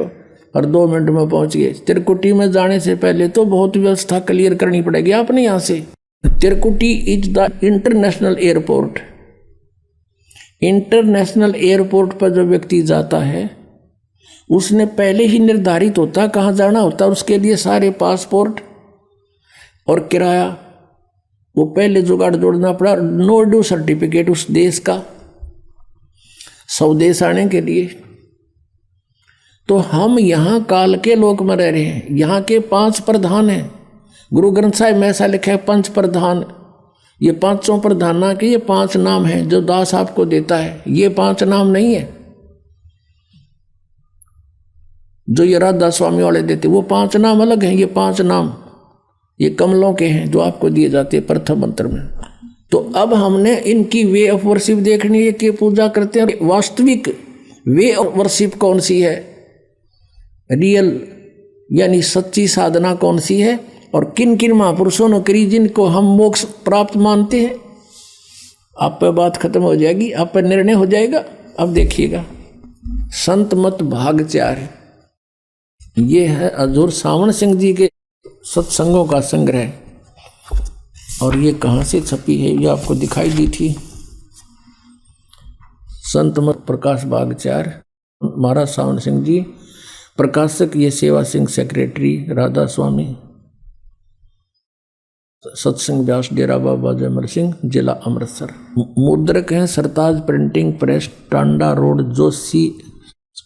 और 2 मिनट में पहुंच गए। त्रिकुटी में जाने से पहले तो बहुत व्यवस्था क्लियर करनी पड़ेगी आपने यहाँ से। Trikuti is the international airport. International airport पर जो व्यक्ति जाता है उसने पहले ही निर्धारित होता कहाँ जाना होता, उसके लिए सारे पासपोर्ट और किराया वो पहले जुगाड़ जोड़ना पड़ा। नो ड्यू सर्टिफिकेट उस देश का, स्वदेश आने के लिए। तो हम यहाँ काल के लोक में रह रहे हैं। यहाँ के 5 प्रधान हैं। गुरु ग्रंथ साहिब में ऐसा लिखा है 5 प्रधान। ये 5 प्रधाना के ये 5 नाम हैं जो दास आपको देता है। ये 5 नाम नहीं है जो ये राधा स्वामी वाले देते, वो 5 नाम अलग हैं। ये 5 नाम ये कमलों के हैं जो आपको दिए जाते हैं प्रथम मंत्र में। तो अब हमने इनकी वे ऑफ वर्शिप देखनी है कि पूजा करते हैं। वास्तविक वे ऑफ वर्शिप कौन सी है, रियल यानी सच्ची साधना कौन सी है, और किन किन महापुरुषों ने करी जिनको हम मोक्ष प्राप्त मानते हैं। आप पे बात खत्म हो जाएगी, आप पे निर्णय हो जाएगा। अब देखिएगा संत मत भाग 4, ये है हजूर सावन सिंह जी के सत्संगों का संग्रह। और ये कहाँ से छपी है, ये आपको दिखाई दी थी। संत मत प्रकाश बाग 4, महाराज सावन सिंह जी प्रकाशक, ये सेवा सिंह सेक्रेटरी, राधा स्वामी, सत्संग व्यास, डेरा बाबा जयमल सिंह, जिला अमृतसर। मुद्रक हैं Sartaj printing press, Tanda road, Joshi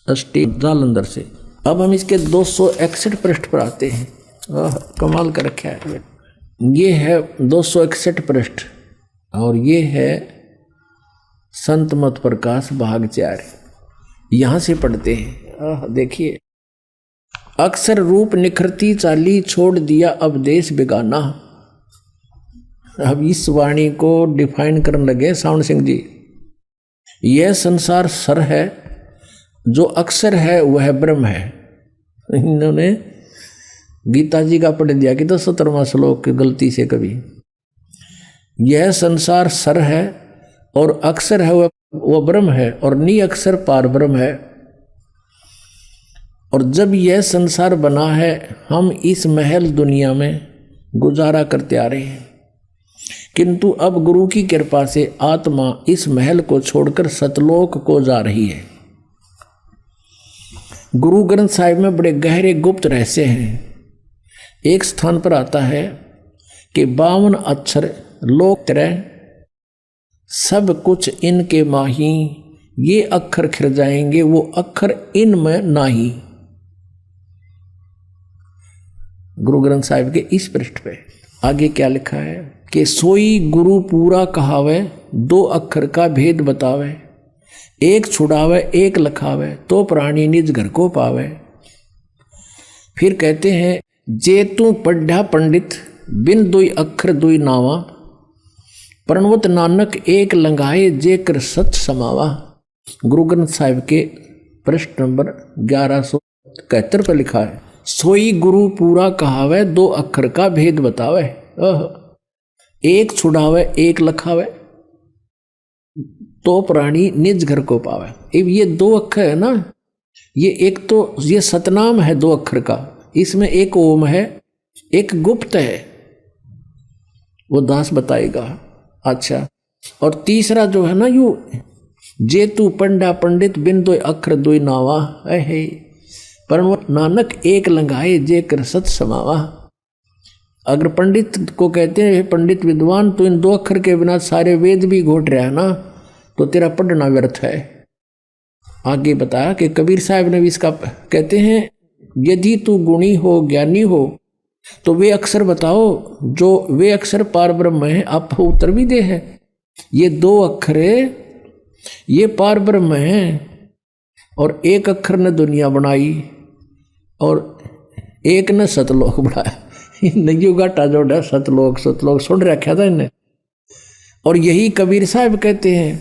state, Jalandhar से। अब हम इसके 261 पृष्ठ पर आते हैं। कमाल कर रखा है। ये है 261 पृष्ठ और ये है संत मत प्रकाश भाग 4। यहाँ से पढ़ते हैं। देखिए, अक्सर रूप निखरती चाली, छोड़ दिया अब देश बेगाना। अब इस वाणी को डिफाइन करने लगे सावन सिंह जी। यह संसार सर है, जो अक्सर है वह ब्रह्म है। इन्होंने गीता जी का पढ़ दिया कि तो 17वां श्लोक की गलती से कभी। यह संसार सर है और अक्सर है वह ब्रह्म है, और नी अक्सर पार ब्रह्म है। और जब यह संसार बना है, हम इस महल दुनिया में गुजारा करते आ रहे हैं, किंतु अब गुरु की कृपा से आत्मा इस महल को छोड़कर सतलोक को जा रही है। गुरु ग्रंथ साहिब में बड़े गहरे गुप्त रहस्य हैं। एक स्थान पर आता है कि 52 अक्षर लोक तरह सब कुछ इनके माही, ये अक्षर खिर जाएंगे वो अक्षर इनमें नाही। गुरु ग्रंथ साहिब के इस पृष्ठ पे आगे क्या लिखा है कि सोई गुरु पूरा कहावे, 2 अक्षर का भेद बतावे, एक छुड़ावे एक लखावे, तो प्राणी निज घर को पावे। फिर कहते हैं जे तू पढ़ा पंडित, बिन 2 अक्षर 2 नावा, प्रणवत नानक एक लंघाए, जे कर सच समावा। गुरु ग्रंथ साहिब के पृष्ठ नंबर 1171 पर लिखा है, सोई गुरु पूरा कहावे, 2 अक्षर का भेद बतावे, एक छुड़ावे एक लखावे, तो प्राणी निज घर को पावे। अब ये 2 अक्षर है ना, ये एक तो ये सतनाम है 2 अक्षर का, इसमें एक ओम है, एक गुप्त है, वो दास बताएगा। अच्छा, और तीसरा जो है ना, यू जे तू पंडा पंडित, बिन 2 अक्षर 2 नावा, है परम नानक एक लंघाए, जे कर सच समावा। अगर पंडित को कहते हैं पंडित विद्वान, तो इन 2 अक्षर के बिना सारे वेद भी घोट रहा है ना, तो तेरा पढ़ना व्यर्थ है। आगे बताया कि कबीर साहब ने भी इसका कहते हैं, यदि तू गुणी हो ज्ञानी हो तो वे अक्षर बताओ जो वे अक्षर पार ब्रह्म है, आप उत्तर भी दे है। ये 2 अक्षर ये पार ब्रह्म है और एक अक्षर ने दुनिया बनाई और एक ने सतलोक बनाया। नयू घाटा जोड़ा सतलोक सुन रखा था इन्हें। और यही कबीर साहब कहते हैं,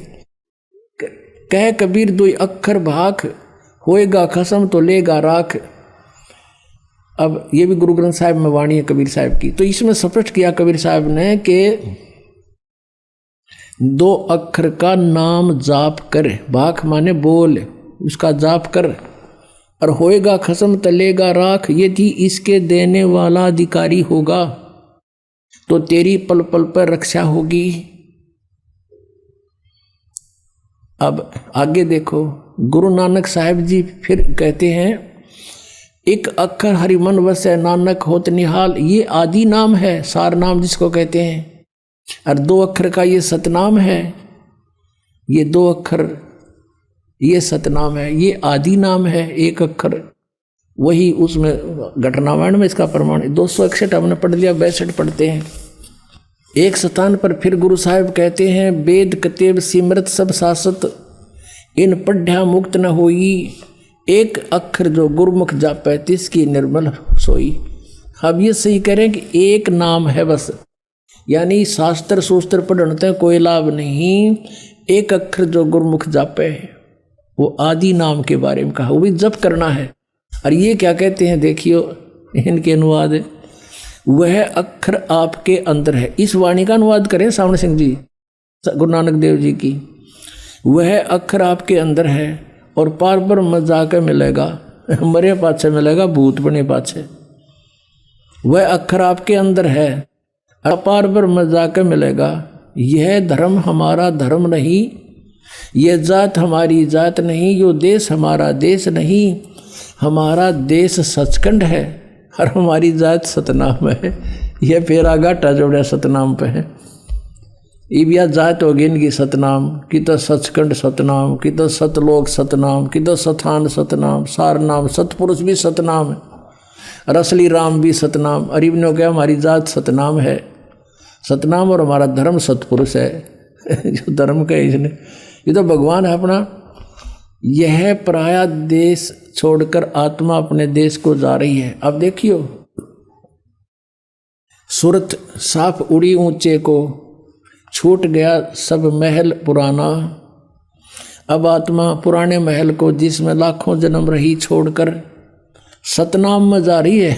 कह कबीर 2 अक्षर भाख, होएगा खसम तो लेगा राख। अब ये भी गुरु ग्रंथ साहिब में वाणी है कबीर साहब की। तो इसमें स्पष्ट किया कबीर साहब ने कि 2 अक्षर का नाम जाप कर, भाख माने बोल, उसका जाप कर, और होएगा खसम तलेगा राख। यदि इसके देने वाला अधिकारी होगा तो तेरी पल पल पर रक्षा होगी। अब आगे देखो, गुरु नानक साहिब जी फिर कहते हैं, एक अक्षर हरि मन वसै नानक होत निहाल। ये आदि नाम है, सार नाम जिसको कहते हैं, और 2 अक्षर का ये सतनाम है। ये 2 अक्षर ये सतनाम है, ये आदि नाम है। 1 अक्षर वही उसमें घटनावाण में इसका प्रमाण 261 हमने पढ़ लिया, 62 पढ़ते हैं। एक स्थान पर फिर गुरु साहिब कहते हैं, वेद कतेब सिमरत सब सासत, इन पढ़्या मुक्त न होई। एक अक्षर जो गुरुमुख जापै तिसकी निर्मल सोई। अब ये सही करें कि एक नाम है बस, यानी शास्त्र सूस्त्र पढ़ने कोई लाभ नहीं। एक अक्षर जो गुरुमुख जापै वो आदि नाम के बारे में कहा, वो भी जप करना है। और ये क्या कहते हैं देखियो इनके अनुवाद, वह अक्षर आपके अंदर है। इस वाणी का अनुवाद करें सावण सिंह जी, गुरु नानक देव जी की। वह अक्षर आपके अंदर है और पार ब्रह्म जाकर मिलेगा, मरे पाछे मिलेगा भूत बने पाछे। वह अक्षर आपके अंदर है, अपार ब्रह्म जाकर मिलेगा। यह धर्म हमारा धर्म नहीं, यह जात हमारी जात नहीं, यो देश हमारा देश नहीं। हमारा देश सचखंड है और हमारी जात सतनाम है। यह फेरा घाटा जोड़ा सतनाम पे है। इबिया जात होगी इनकी सतनाम की, तो सचखंड सतनाम की, तो सतलोक सतनाम की, तो सथान सतनाम, सार नाम सतपुरुष भी सतनाम है और असली राम भी सतनाम। अरीब ने क्या हमारी जात सतनाम है, सतनाम, और हमारा धर्म सतपुरुष है। जो धर्म का इसने, ये तो भगवान है अपना। यह पराया देश छोड़कर आत्मा अपने देश को जा रही है। अब देखियो, सूरत साफ उड़ी ऊंचे को, छूट गया सब महल पुराना। अब आत्मा पुराने महल को जिसमें लाखों जन्म रही छोड़कर सतनाम में जा रही है।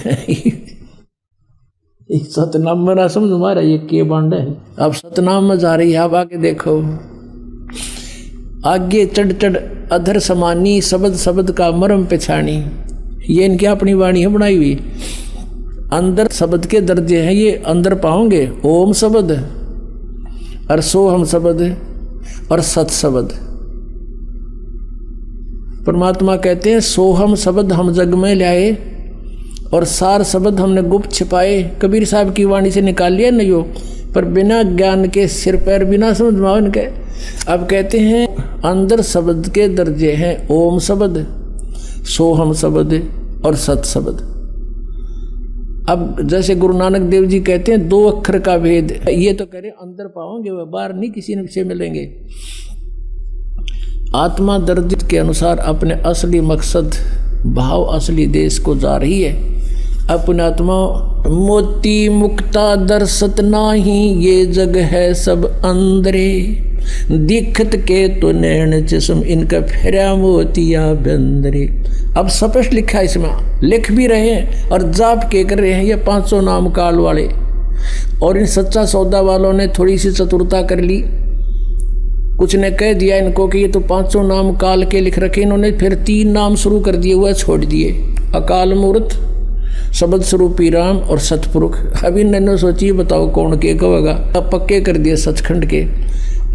सतनाम में ना समझ मारा ये के बांड है। अब सतनाम में जा रही है। अब आगे देखो, आगे चढ़ चढ़ अधर समानी, शब्द शब्द का मरम पिछानी। ये इनकी अपनी वाणी है बनाई हुई। अंदर शब्द के दर्जे हैं, ये अंदर पाओगे ओम शब्द और सोहम शब्द और सत शब्द। परमात्मा कहते हैं सोहम शब्द हम जग में लाए और सार शब्द हमने गुप्त छिपाए। कबीर साहब की वाणी से निकाल लिया नहीं हो, पर बिना ज्ञान के सिर पैर बिना समझ माओ इनके। अब कहते हैं अंदर शब्द के दर्जे हैं ओम शब्द, सोहम शब्द और सत शब्द। अब जैसे गुरु नानक देव जी कहते हैं 2 अक्षर का भेद, ये तो करें अंदर पाओगे, वह बाहर नहीं किसी से मिलेंगे। आत्मा दर्जित के अनुसार अपने असली मकसद भाव असली देश को जा रही है। अपने आत्मा मोती मुक्ता दर्शत नाही, ये जग है सब अंदरे। दिखत के तो नैन जिस्म, इनका फेरा मोतिया बंदरे। अब स्पष्ट लिखा है इसमें, लिख भी रहे हैं और जाप के कर रहे हैं ये 500 नाम काल वाले। और इन सच्चा सौदा वालों ने थोड़ी सी चतुरता कर ली, कुछ ने कह दिया इनको कि ये तो 500 नाम काल के लिख रखे, इन्होंने फिर 3 नाम शुरू कर दिए, वह छोड़ दिए, अकाल मूर्त, शब्द स्वरूपी राम और सतपुरुष। अभी इन्होंने सोची बताओ कौन के कहेगा, अब पक्के कर दिए सचखंड के।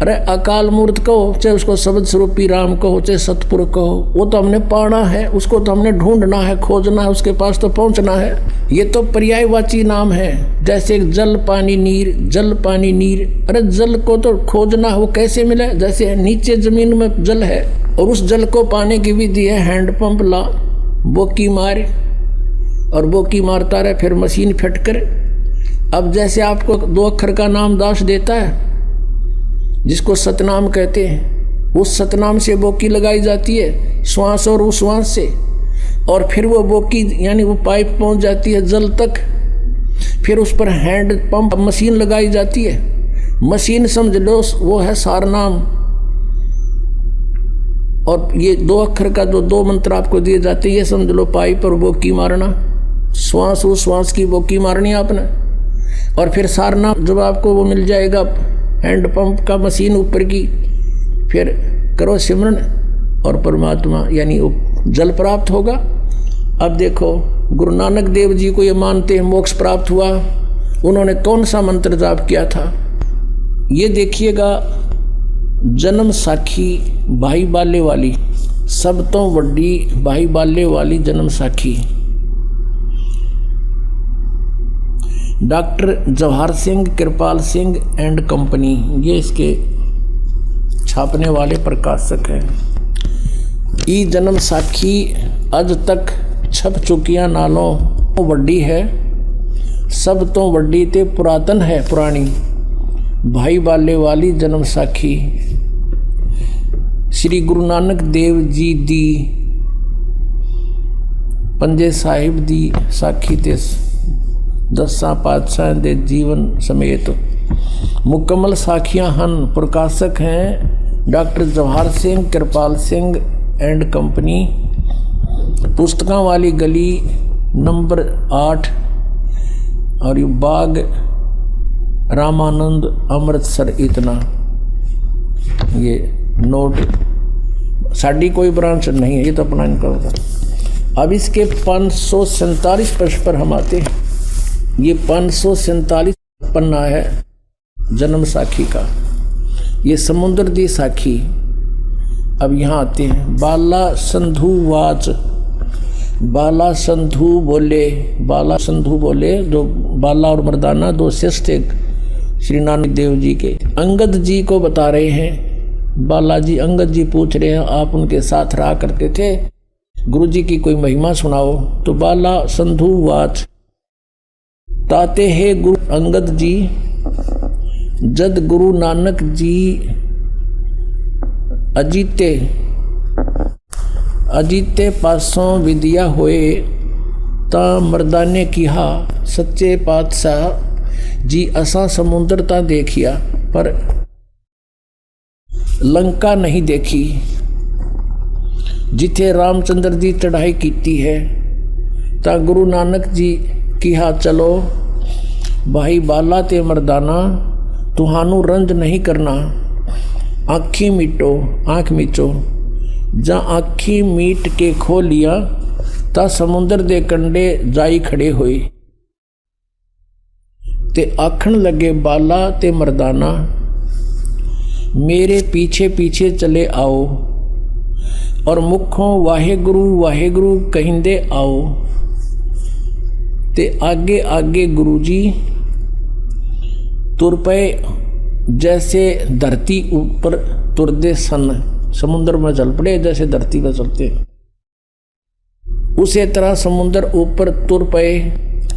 अरे अकाल मूर्त कहो, चाहे उसको शब्द स्वरूपी राम कहो, चाहे सतपुर कहो, वो तो हमने पाना है, उसको तो हमने ढूंढना है, खोजना है, उसके पास तो पहुंचना है। ये तो पर्यायवाची नाम है। जैसे जल पानी नीर, जल पानी नीर, अरे जल को तो खोजना है, वो कैसे मिले? जैसे नीचे जमीन में जल है और उस जल को पाने की विधि है हैंडपंप ला, बोकी मार, और बोकी मारता रहे, फिर मशीन फिट कर। अब जैसे आपको 2 अक्षर का नाम दास देता है, जिसको सतनाम कहते हैं, उस सतनाम से बोकी लगाई जाती है श्वास और उस श्वास से, और फिर वो बोकी यानी वो पाइप पहुंच जाती है जल तक, फिर उस पर हैंड पंप मशीन लगाई जाती है। मशीन समझ लो वो है सारनाम। और ये 2 अक्षर का जो 2 मंत्र आपको दिए जाते हैं, ये समझ लो पाइप और बोकी मारना, श्वास उस श्वास की बोकी मारनी आपने, और फिर सारनाम जब आपको वो मिल जाएगा हैंडपंप का मशीन ऊपर की, फिर करो सिमरन और परमात्मा यानी जल प्राप्त होगा। अब देखो गुरु नानक देव जी को ये मानते हैं मोक्ष प्राप्त हुआ, उन्होंने कौन सा मंत्र जाप किया था? ये देखिएगा, जन्म साखी भाई बाले वाली, सब तो वड्डी भाई बाले वाली जन्म साखी। Doctor Jawahar Singh Kripal Singh and company, ये इसके छापने वाले प्रकाशक हैं। ई जन्म साखी अज तक छप चुकिया नालों वड्डी है, सब तो वड्डी ते पुरातन है पुरानी, भाई बाले वाली जन्म साखी। श्री गुरु नानक देव जी दी पंजे साहिब दी साखी ते 10 पातशाह दे जीवन समेत मुकम्मल साखियां हन। प्रकाशक हैं doctor Jawahar Singh Kripal Singh and company, पुस्तकां वाली गली नंबर 8 और ये बाग रामानंद अमृतसर। इतना ये नोट, साड़ी कोई ब्रांच नहीं है, ये तो अपना इनका होगा। अब इसके 547 पृष्ठ पर हम आते हैं। ये 547 पन्ना है जन्म साखी का, ये समुद्र दी साखी। अब यहाँ आते हैं। बाला संधु वाच, बाला संधु बोले, बाला संधु बोले, जो बाला और मर्दाना 2 शिष्य थे श्री नानक देव जी के, अंगद जी को बता रहे हैं। बालाजी अंगद जी पूछ रहे हैं, आप उनके साथ रहा करते थे, गुरु जी की कोई महिमा सुनाओ। तो बाला संधु वाच, ताते है गुरु अंगद जी, जद गुरु नानक जी अजीते अजीते पासों विद्या होए, ता मर्दाने किहा सच्चे पातशाह जी असा समुद्र ता देखिया पर लंका नहीं देखी, जिथे रामचंद्र जी चढ़ाई कीती है। ता गुरु नानक जी किहा चलो भाई बाला ते मर्दाना, तुहानू रंज नहीं करना, आँखी मीटो, आँख मीचो। जा आँखी मीट के खो लिया, ता समुद्र दे कंडे जाई खड़े होए, ते आखण लगे बाला ते मर्दाना, मेरे पीछे पीछे चले आओ, और मुखों वाहेगुरु वाहेगुरु कहिंदे आओ। ते आगे आगे गुरुजी तुर पे, जैसे धरती ऊपर तुरदे सन, समुद्र में चल पड़े जैसे धरती पर चलते, उसी तरह समुद्र ऊपर तुर पे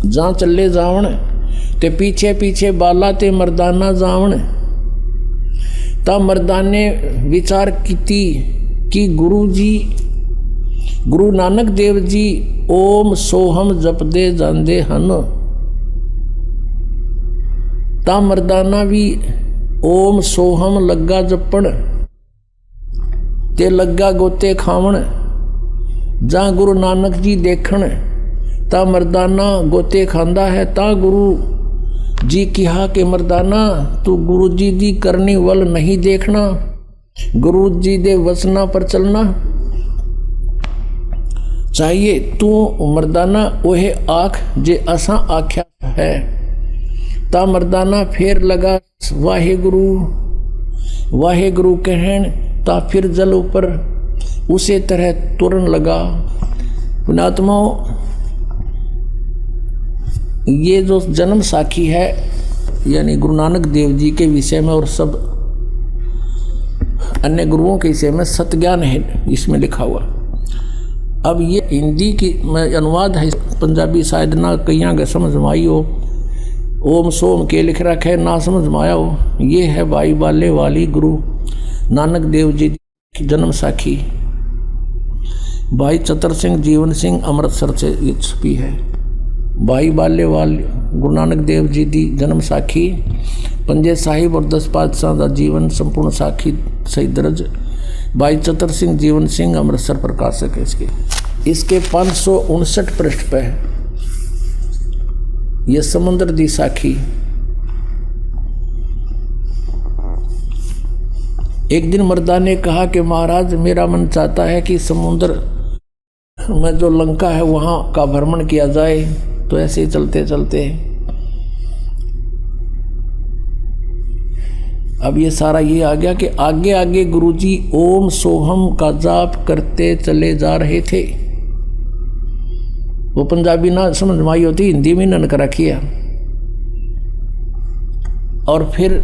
जहाँ चले जावण, ते पीछे पीछे बाला ते मर्दाना जावण। ता मर्दाने विचार कीती कि गुरु जी गुरु नानक देव जी ओम सोहम जपदे जांदे हन। ता मर्दाना भी ओम सोहम लगा जपण, ते लगा गोते खावण। जा गुरु नानक जी देखण, ता मर्दाना गोते खांदा है। ता गुरु जी कहा कि मर्दाना तू गुरु जी दी करनी वल नहीं देखना, गुरु जी दे वचना पर चलना चाहिए। तू मर्दाना ओहे आख जे असा आख्या है। ता मर्दाना फेर लगा वाहे गुरु वाहे गुरु कहन ता फिर जल ऊपर, उसे तरह तुरन लगा। पुणात्माओं, ये जो जन्म साखी है यानी गुरु नानक देव जी के विषय में और सब अन्य गुरुओं के विषय में सत्ज्ञान है इसमें लिखा हुआ। अब ये हिंदी की में अनुवाद है, पंजाबी शायद ना कहीं आगे समझ में आई हो, ओम सोम के लिख रखा है ना समझ में आया हो। ये है भाई बाले वाली गुरु नानक देव जी की जन्म साखी, भाई चतर सिंह जीवन सिंह अमृतसर से ये छपी है। भाई बाले वाले गुरु नानक देव जी की जन्म साखी, पंजे साहिब और 10 पातशाह का जीवन संपूर्ण साखी सही दर्ज, भाई चतर सिंह जीवन सिंह अमृतसर प्रकाशक है इसके 559 पृष्ठ पे है ये समुद्र दी साखी। एक दिन मर्दा ने कहा कि महाराज मेरा मन चाहता है कि समुद्र में जो लंका है वहां का भ्रमण किया जाए। तो ऐसे ही चलते चलते अब ये सारा ये आ गया कि आगे आगे गुरुजी ओम सोहम का जाप करते चले जा रहे थे। वो पंजाबी ना समझ में आई होती, हिंदी में ननक रखी है। और फिर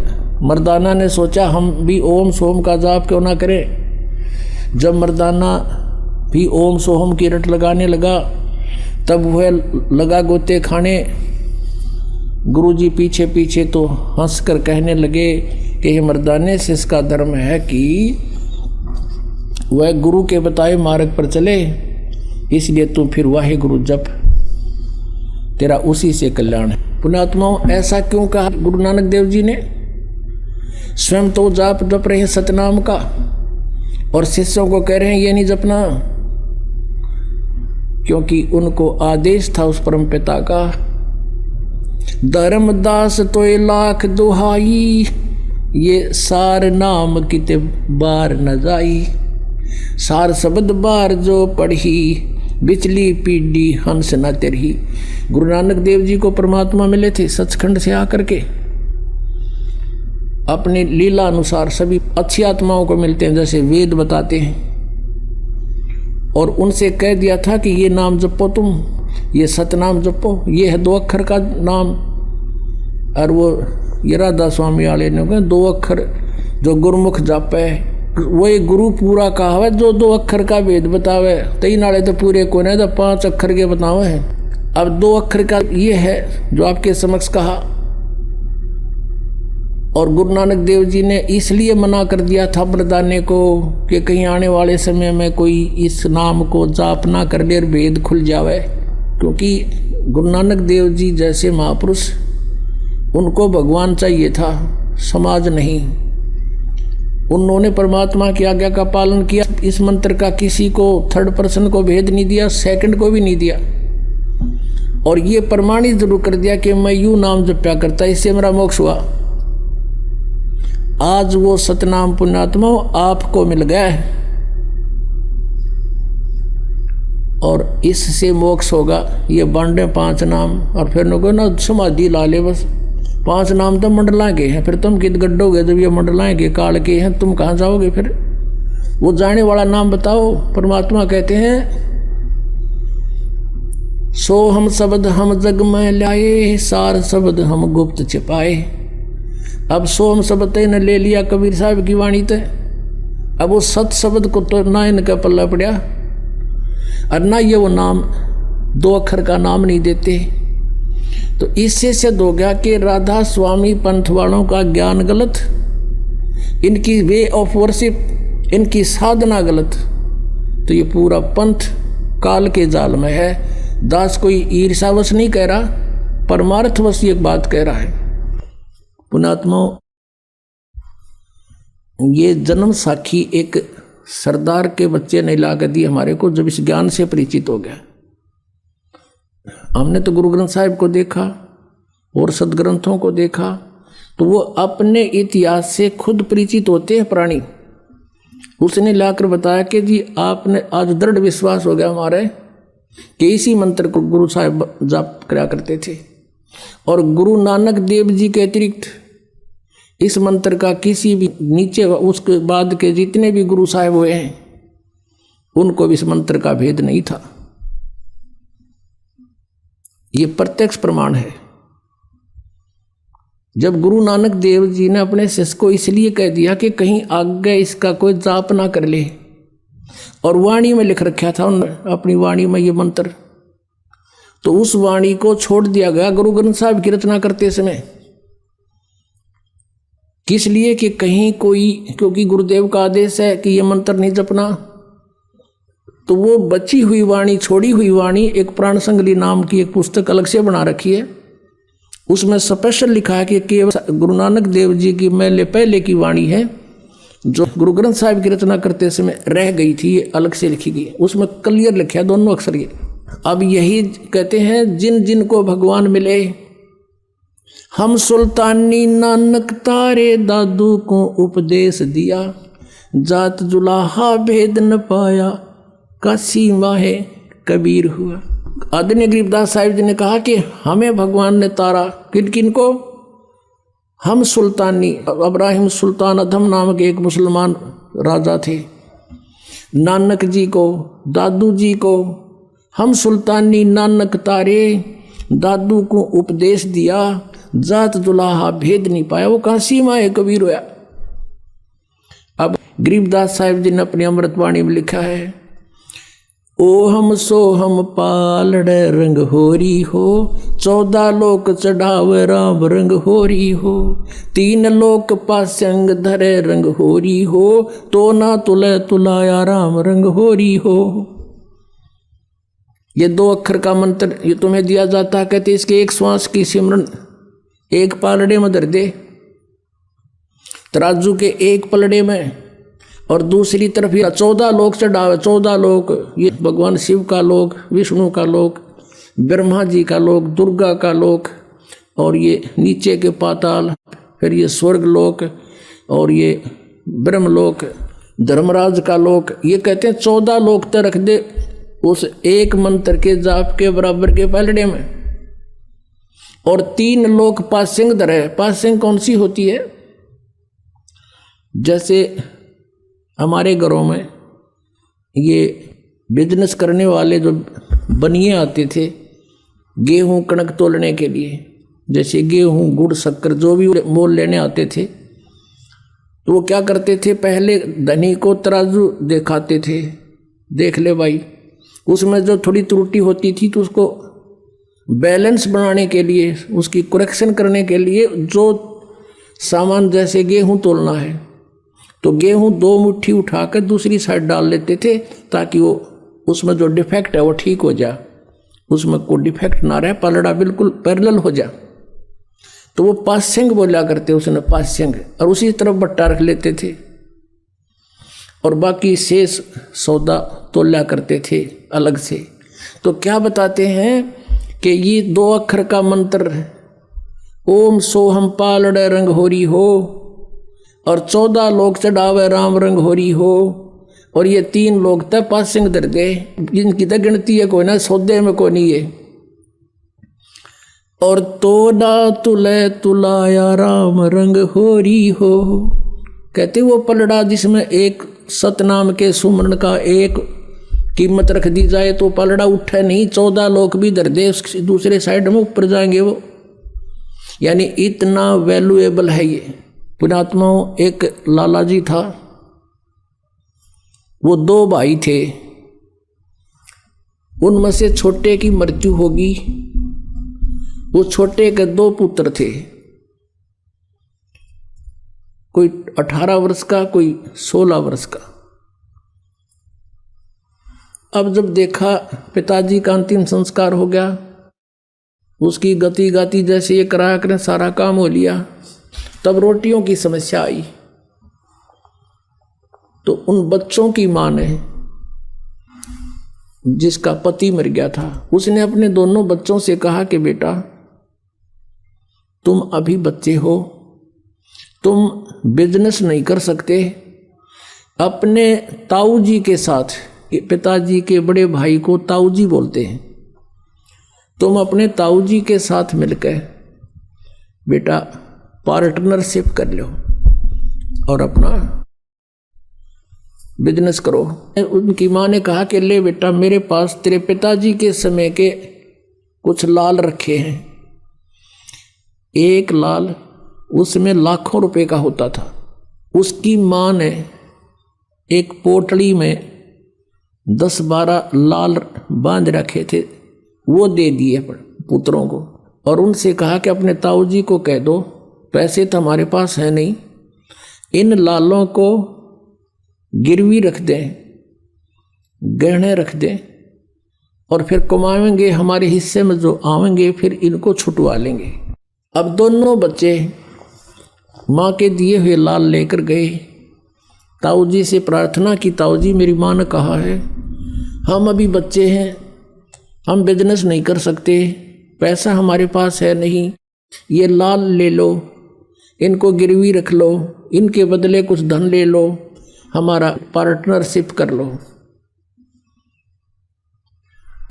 मर्दाना ने सोचा हम भी ओम सोहम का जाप क्यों ना करें। जब मर्दाना भी ओम सोहम की रट लगाने लगा तब वह लगा गोते खाने। गुरुजी पीछे पीछे तो हंसकर कहने लगे कि ये मर्दाने से इसका धर्म है कि वह गुरु के बताए मार्ग पर चले, इसलिए तू फिर वाहे गुरु जप, तेरा उसी से कल्याण है। पुण्यात्माओं, ऐसा क्यों कहा गुरु नानक देव जी ने? स्वयं तो जाप जप रहे सतनाम का और शिष्यों को कह रहे हैं ये नहीं जपना, क्योंकि उनको आदेश था उस परम पिता का, धर्मदास तो लाख दुहाई, ये सार नाम किते बार न जाई, सार शब्द बार जो पढ़ी, बिचली पीढ़ी हंस न तेरही। गुरु नानक देव जी को परमात्मा मिले थे सचखंड से आकर के, अपने लीला अनुसार सभी अच्छी आत्माओं को मिलते हैं जैसे वेद बताते हैं। और उनसे कह दिया था कि ये नाम जपो तुम, ये सतनाम जपो, ये है 2 अक्षर का नाम। और वो ये राधा स्वामी वाले ने कहा 2 अक्षर जो गुरुमुख जापे वही गुरु पूरा कहावे, जो 2 अक्षर का वेद बतावे। 3 नाले तो पूरे को नहीं, तो 5 अक्षर के बतावे हैं। अब 2 अक्षर का ये है जो आपके समक्ष कहा। और गुरु नानक देव जी ने इसलिए मना कर दिया था मर्दाने को कि कहीं आने वाले समय में कोई इस नाम को जाप ना कर ले और वेद खुल जावे, क्योंकि गुरु नानक देव जी जैसे महापुरुष उनको भगवान चाहिए था, समाज नहीं। उन्होंने परमात्मा की आज्ञा का पालन किया। इस मंत्र का किसी को थर्ड पर्सन को भेद नहीं दिया, सेकंड को भी नहीं दिया। और ये प्रमाणित जरूर कर दिया कि मैं यूं नाम जप्या करता, इससे मेरा मोक्ष हुआ। आज वो सतनाम पुण्यात्मा आपको मिल गया है और इससे मोक्ष होगा। ये बांटे 5 नाम और फिर नको ना समाधि ला ले, बस 5 नाम तो मंडला के हैं, फिर तुम कित गड्ढोगे जब ये मंडलाएं के काल के हैं, तुम कहाँ जाओगे? फिर वो जाने वाला नाम बताओ। परमात्मा कहते हैं सो हम शब्द हम जग में लाए, सार शब्द हम गुप्त छिपाए। अब सो हम शब्द ने ले लिया कबीर साहब की वाणी ते, अब वो सत शब्द को तो ना इनका पल्ला पड़ा और ना ये वो नाम 2 अक्षर का नाम नहीं देते। तो इससे सिद्ध हो गया कि राधा स्वामी पंथ वालों का ज्ञान गलत, इनकी वे ऑफ वर्शिप, इनकी साधना गलत। तो ये पूरा पंथ काल के जाल में है। दास कोई ईर्षावश नहीं कह रहा, परमार्थवश ये बात कह रहा है। पुण्यात्माओं, ये जन्म साखी एक सरदार के बच्चे ने ला कर दी हमारे को, जब इस ज्ञान से परिचित हो गया। हमने तो गुरु ग्रंथ साहिब को देखा और सदग्रंथों को देखा, तो वो अपने इतिहास से खुद परिचित होते हैं प्राणी। उसने लाकर बताया कि जी आपने आज दृढ़ विश्वास हो गया हमारे कि इसी मंत्र को गुरु साहिब जाप करा करते थे। और गुरु नानक देव जी के अतिरिक्त इस मंत्र का किसी भी नीचे उसके बाद के जितने भी गुरु साहब हुए हैं उनको भी इस मंत्र का भेद नहीं था। ये प्रत्यक्ष प्रमाण है। जब गुरु नानक देव जी ने अपने शिष्य को इसलिए कह दिया कि कहीं आगे इसका कोई जाप ना कर ले, और वाणी में लिख रखा था उन्होंने अपनी वाणी में ये मंत्र, तो उस वाणी को छोड़ दिया गया गुरु ग्रंथ साहिब की रचना करते समय। किस लिए कि कहीं कोई, क्योंकि गुरुदेव का आदेश है कि ये मंत्र नहीं जपना, तो वो बची हुई वाणी, छोड़ी हुई वाणी, एक प्राण संगली नाम की एक पुस्तक अलग से बना रखी है। उसमें स्पेशल लिखा है कि केवल गुरु नानक देव जी की मैले पहले की वाणी है जो गुरु ग्रंथ साहिब की रचना करते समय रह गई थी, ये अलग से लिखी गई। उसमें क्लियर लिखा है दोनों अक्षर ये। अब यही कहते हैं जिन जिन को भगवान मिले, हम सुल्तानी नानक तारे दादू को उपदेश दिया, जात जुलाहा भेद न पाया, काशी माहे कबीर हुआ। आदरणीय गरीबदास साहिब जी ने कहा कि हमें भगवान ने तारा, किन किन को? हम सुल्तानी, इब्राहिम सुल्तान अधम नामक एक मुसलमान राजा थे, नानक जी को, दादू जी को, हम सुल्तानी नानक तारे दादू को उपदेश दिया, जात जुलाहा भेद नहीं पाया, वो काशी माहे कबीर हुआ। अब गरीबदास साहिब जी ने अपनी अमृतवाणी में लिखा है, ओ हम सो हम पालड़ रंग होरी हो, 14 लोक चढ़ावे राम रंग होरी हो, 3 लोक पास्यंग धरे रंग होरी हो, तो ना तुले तुलाया राम रंग होरी हो। ये 2 अक्षर का मंत्र ये तुम्हें दिया जाता है। कहते इसके एक श्वास की सिमरन एक पालड़े में धर दे, तराजू के एक पलड़े में, और दूसरी तरफ ये 14 लोक चढ़ावे। 14 लोक ये भगवान शिव का लोक, विष्णु का लोक, ब्रह्मा जी का लोक, दुर्गा का लोक, और ये नीचे के पाताल, फिर ये स्वर्ग लोक, और ये ब्रह्मलोक, धर्मराज का लोक। ये कहते हैं 14 लोक तक रख दे उस एक मंत्र के जाप के बराबर के पलड़े में, और 3 लोक पासिंग धरे। पासिंग कौन सी होती है? जैसे हमारे घरों में ये बिजनेस करने वाले जो बनिए आते थे गेहूं कणक तोलने के लिए, जैसे गेहूं गुड़ शक्कर जो भी मोल लेने आते थे, तो वो क्या करते थे, पहले धनी को तराजू दिखाते थे, देख ले भाई, उसमें जो थोड़ी त्रुटि होती थी तो उसको बैलेंस बनाने के लिए, उसकी करेक्शन करने के लिए जो सामान, जैसे गेहूं तोलना है तो गेहूं 2 मुट्ठी उठाकर दूसरी साइड डाल लेते थे ताकि वो उसमें जो डिफेक्ट है वो ठीक हो जाए, उसमें कोई डिफेक्ट ना रहे, पलड़ा बिल्कुल पैरेलल हो जाए। तो वो पास्यंग बोला करते, उसने पास्यंग, और उसी तरफ बट्टा रख लेते थे, और बाकी शेष सौदा तोला करते थे अलग से। तो क्या बताते हैं कि ये 2 अक्षर का मंत्र ओम सोहम पालड़ रंग होरी हो, और 14 लोक चढ़ावे राम रंग होरी हो, और ये 3 लोग तक पासिंग धर दे, जिनकी तक गिनती है कोई ना, सौदे में कोई नहीं है। और तोड़ा तुले तुलाया राम रंग होरी हो, कहते वो पलड़ा जिसमें एक सतनाम के सुमरण का एक कीमत रख दी जाए तो पलड़ा उठे नहीं, 14 लोक भी धर दे उसकी दूसरे साइड में ऊपर जाएंगे वो, यानी इतना वैल्यूएबल है ये। पुण्यात्माओं, एक लाला जी था, वो 2 भाई थे, उनमें से छोटे की मृत्यु होगी, वो छोटे के 2 पुत्र थे, कोई 18 वर्ष का, कोई 16 वर्ष का। अब जब देखा पिताजी का अंतिम संस्कार हो गया, उसकी गति गाती जैसे ये कराया करें सारा काम हो लिया, तब रोटियों की समस्या आई। तो उन बच्चों की मां ने, जिसका पति मर गया था, उसने अपने दोनों बच्चों से कहा कि बेटा तुम अभी बच्चे हो, तुम बिजनेस नहीं कर सकते, अपने ताऊ जी के साथ, पिताजी के बड़े भाई को ताऊ जी बोलते हैं, तुम अपने ताऊ जी के साथ मिलकर बेटा पार्टनरशिप कर लो और अपना बिजनेस करो। उनकी माँ ने कहा कि ले बेटा, मेरे पास तेरे पिताजी के समय के कुछ लाल रखे हैं। एक लाल उसमें लाखों रुपए का होता था। उसकी माँ ने एक पोटली में 10-12 लाल बांध रखे थे, वो दे दिए पुत्रों को और उनसे कहा कि अपने ताऊ जी को कह दो, पैसे तो हमारे पास है नहीं, इन लालों को गिरवी रख दें, गहने रख दें और फिर कमाएंगे, हमारे हिस्से में जो आवेंगे फिर इनको छुटवा लेंगे। अब दोनों बच्चे माँ के दिए हुए लाल लेकर गए, ताऊ जी से प्रार्थना की, ताऊ जी मेरी माँ ने कहा है हम अभी बच्चे हैं, हम बिजनेस नहीं कर सकते, पैसा हमारे पास है नहीं, ये लाल ले लो, इनको गिरवी रख लो, इनके बदले कुछ धन ले लो, हमारा पार्टनरशिप कर लो।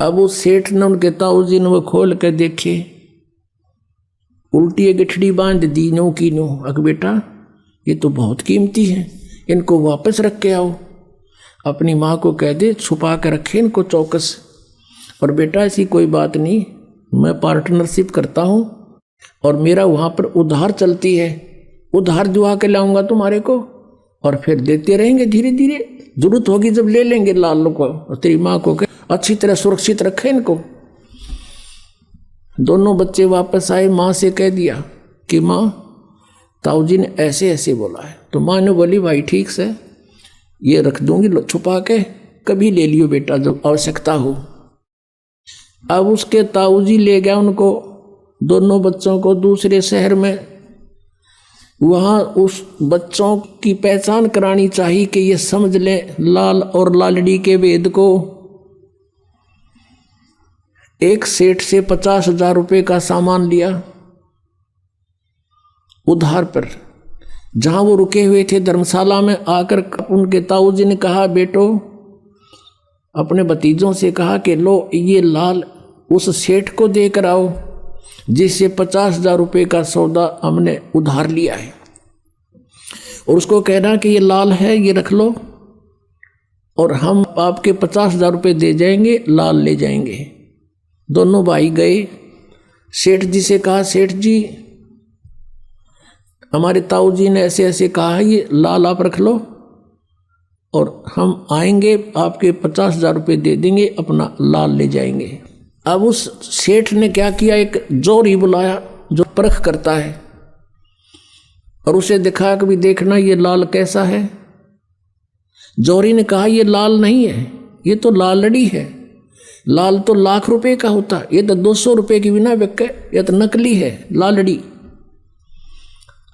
अब उस सेठ ने, उनके ताऊ जी ने वो खोल कर देखे, उल्टी गठड़ी बांध दी नो की नो। अग बेटा ये तो बहुत कीमती है, इनको वापस रख के आओ, अपनी माँ को कह दे छुपा कर रखे इनको चौकस। और बेटा ऐसी कोई बात नहीं, मैं पार्टनरशिप करता हूँ और मेरा वहाँ पर उधार चलती है, उधार जुआ के लाऊंगा तुम्हारे को और फिर देते रहेंगे धीरे धीरे, जरूरत होगी जब ले लेंगे लाल को। और तेरी माँ को कह अच्छी तरह सुरक्षित रखे इनको। दोनों बच्चे वापस आए, माँ से कह दिया कि माँ ताऊ जी ने ऐसे ऐसे बोला है। तो माँ ने बोली भाई ठीक से ये रख दूंगी छुपा के, कभी ले लियो बेटा जब आवश्यकता हो। अब उसके ताऊ जी ले गया उनको, दोनों बच्चों को दूसरे शहर में। वहाँ उस बच्चों की पहचान करानी चाहिए कि ये समझ लें लाल और लालड़ी के भेद को। एक सेठ से 50,000 रुपये का सामान लिया उधार पर। जहाँ वो रुके हुए थे धर्मशाला में, आकर उनके ताऊ जी ने कहा बेटो, अपने भतीजों से कहा कि लो ये लाल उस सेठ को देकर आओ जिससे 50,000 रुपये का सौदा हमने उधार लिया है, और उसको कहना कि ये लाल है, ये रख लो और हम आपके 50,000 रुपये दे जाएंगे, लाल ले जाएंगे। दोनों भाई गए, सेठ जी से कहा सेठ जी हमारे ताऊ जी ने ऐसे ऐसे कहा है, ये लाल आप रख लो और हम आएंगे आपके 50,000 रुपये दे देंगे, अपना लाल ले जाएंगे। अब उस सेठ ने क्या किया, एक जोरी बुलाया जो परख करता है और उसे दिखाया कि भी देखना ये लाल कैसा है। जोरी ने कहा ये लाल नहीं है, ये तो लालड़ी है, लाल तो लाख रुपए का होता, ये तो 200 रुपये की बिना बिके, ये तो नकली है लालड़ी।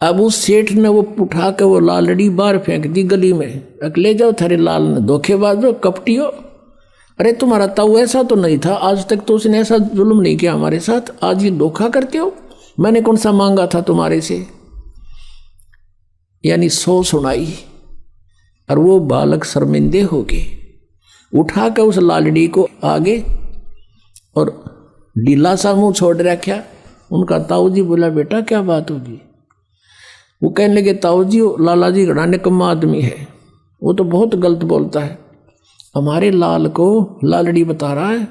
अब उस सेठ ने वो उठा के वो लालड़ी बाहर फेंक दी गली में, ले जाओ थारे लाल ने, धोखेबाजो कपटियो, अरे तुम्हारा ताऊ ऐसा तो नहीं था, आज तक तो उसने ऐसा जुल्म नहीं किया हमारे साथ, आज ये धोखा करते हो, मैंने कौन सा मांगा था तुम्हारे से। यानी 100 सुनाई और वो बालक शर्मिंदे हो गए। उठा कर उस लालड़ी को आगे और ढीला सा मुंह छोड़ रखा। उनका ताऊ जी बोला बेटा क्या बात होगी। वो कहने लगे ताऊ जी लाला जी घड़ा निकम्मा आदमी है, वो तो बहुत गलत बोलता है, हमारे लाल को लालड़ी बता रहा है।